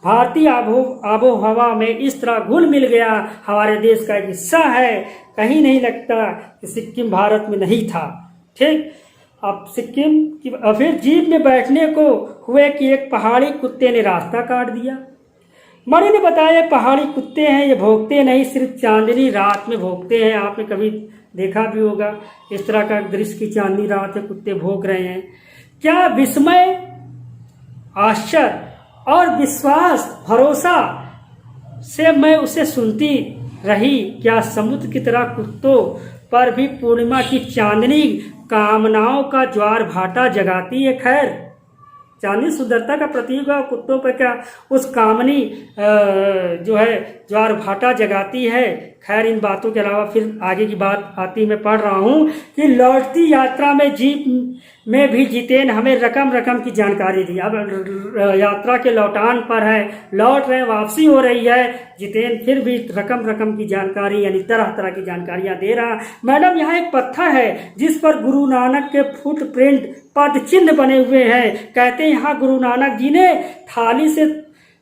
भारतीय आबो हवा में इस तरह घुल मिल गया, हमारे देश का एक हिस्सा है। कहीं नहीं लगता कि सिक्किम भारत में नहीं था। ठीक, अब सिक्किम की फिर जीप में बैठने को हुए कि एक पहाड़ी कुत्ते ने रास्ता काट दिया। मणि ने बताया, पहाड़ी कुत्ते हैं, ये भौंकते नहीं, सिर्फ चांदनी रात में भौंकते हैं। आपने कभी देखा भी होगा इस तरह का दृश्य की चांदनी रात में कुत्ते भौंक रहे हैं। क्या विस्मय, आश्चर्य और विश्वास भरोसा से मैं उसे सुनती रही। क्या समुद्र की तरह कुत्तों पर भी पूर्णिमा की चांदनी कामनाओं का ज्वार भाटा जगाती है? खैर, चांदनी सुंदरता का प्रतीक है, कुत्तों पर क्या उस कामनी जो है ज्वार भाटा जगाती है। खैर, इन बातों के अलावा फिर आगे की बात आती, मैं पढ़ रहा हूँ कि लौटती यात्रा में जीप में भी जितेन हमें रकम की जानकारी दी। अब यात्रा के लौटान पर है, लौट रहे, वापसी हो रही है। जितेन फिर भी रकम की जानकारी यानी तरह तरह की जानकारियां दे रहा। मैडम, यहाँ एक पत्थर है जिस पर गुरु नानक के फुटप्रिंट पद चिन्ह बने हुए हैं। कहते हैं यहाँ गुरु नानक जी ने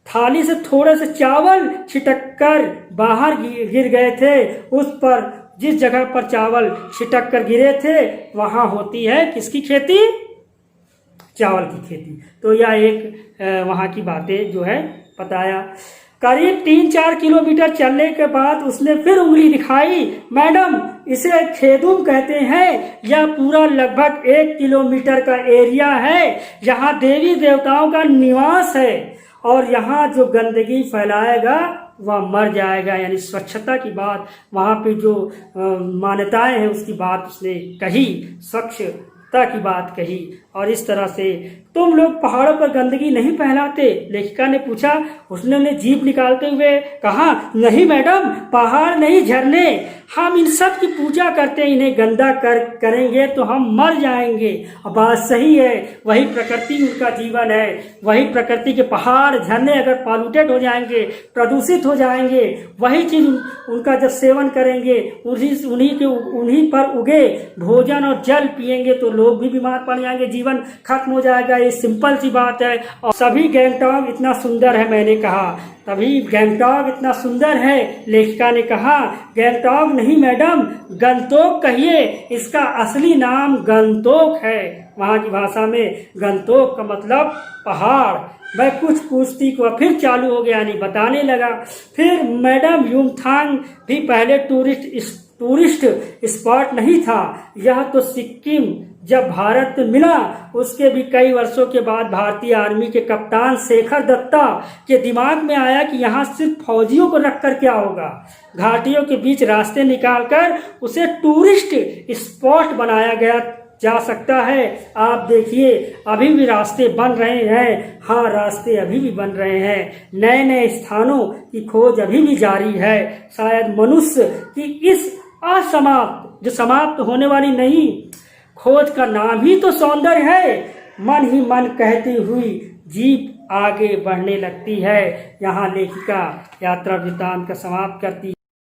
थाली से थोड़े से चावल छिटक कर बाहर गिर गए थे। उस पर जिस जगह पर चावल छिटक कर गिरे थे वहां होती है किसकी खेती? चावल की खेती। तो यह एक वहां की बातें जो है बताया। करीब 3-4 किलोमीटर चलने के बाद उसने फिर उंगली दिखाई। मैडम, इसे खेदुम कहते हैं। यह पूरा लगभग 1 किलोमीटर का एरिया है। यहाँ देवी देवताओं का निवास है और यहाँ जो गंदगी फैलाएगा वह मर जाएगा। यानी स्वच्छता की बात, वहाँ पे जो मान्यताएं हैं उसकी बात उसने कही, स्वच्छता की बात कही। और इस तरह से तुम लोग पहाड़ों पर गंदगी नहीं फैलाते? लेखिका ने पूछा। उसने जीभ निकालते हुए कहा, नहीं मैडम, पहाड़ नहीं, झरने। हम इन सब की पूजा करते हैं, इन्हें गंदा करेंगे तो हम मर जाएंगे। और बात सही है, वही प्रकृति उनका जीवन है। वही प्रकृति के पहाड़ झरने अगर पॉल्यूटेड हो जाएंगे, प्रदूषित हो जाएंगे, वही चीज उनका जब सेवन करेंगे, उन्हीं पर उगे भोजन और जल पिएंगे तो लोग भी बीमार पड़ जाएंगे, जीवन खत्म हो जाएगा। ये सिंपल सी बात है। और सभी गैंगटॉक इतना सुंदर है, मैंने कहा तभी गैंगटॉक इतना सुंदर है। लेखिका ने कहा, गैंगटॉक नहीं मैडम, गंतोक कहिए। इसका असली नाम गंतोक है। वहाँ की भाषा में गंतोक का मतलब पहाड़। मैं कुछ पूछती को फिर चालू हो गया, यानी बताने लगा। फिर मैडम, युमथांग भी पहले टूरिस्ट स्पॉट नहीं था। यह तो सिक्किम जब भारत मिला उसके भी कई वर्षों के बाद भारतीय आर्मी के कप्तान शेखर दत्ता के दिमाग में आया कि यहाँ सिर्फ फौजियों को रखकर क्या होगा। घाटियों के बीच रास्ते निकालकर उसे टूरिस्ट स्पॉट बनाया गया जा सकता है। आप देखिए, अभी भी रास्ते बन रहे हैं। हाँ, रास्ते अभी भी बन रहे हैं। नए नए स्थानों की खोज अभी भी जारी है। शायद मनुष्य की इस असमाप्त, जो समाप्त होने वाली नहीं, खोज का नाम ही तो सौंदर्य है। मन ही मन कहती हुई जीप आगे बढ़ने लगती है। यहाँ लेखिका यात्रा वृत्तांत का समाप्त करती है।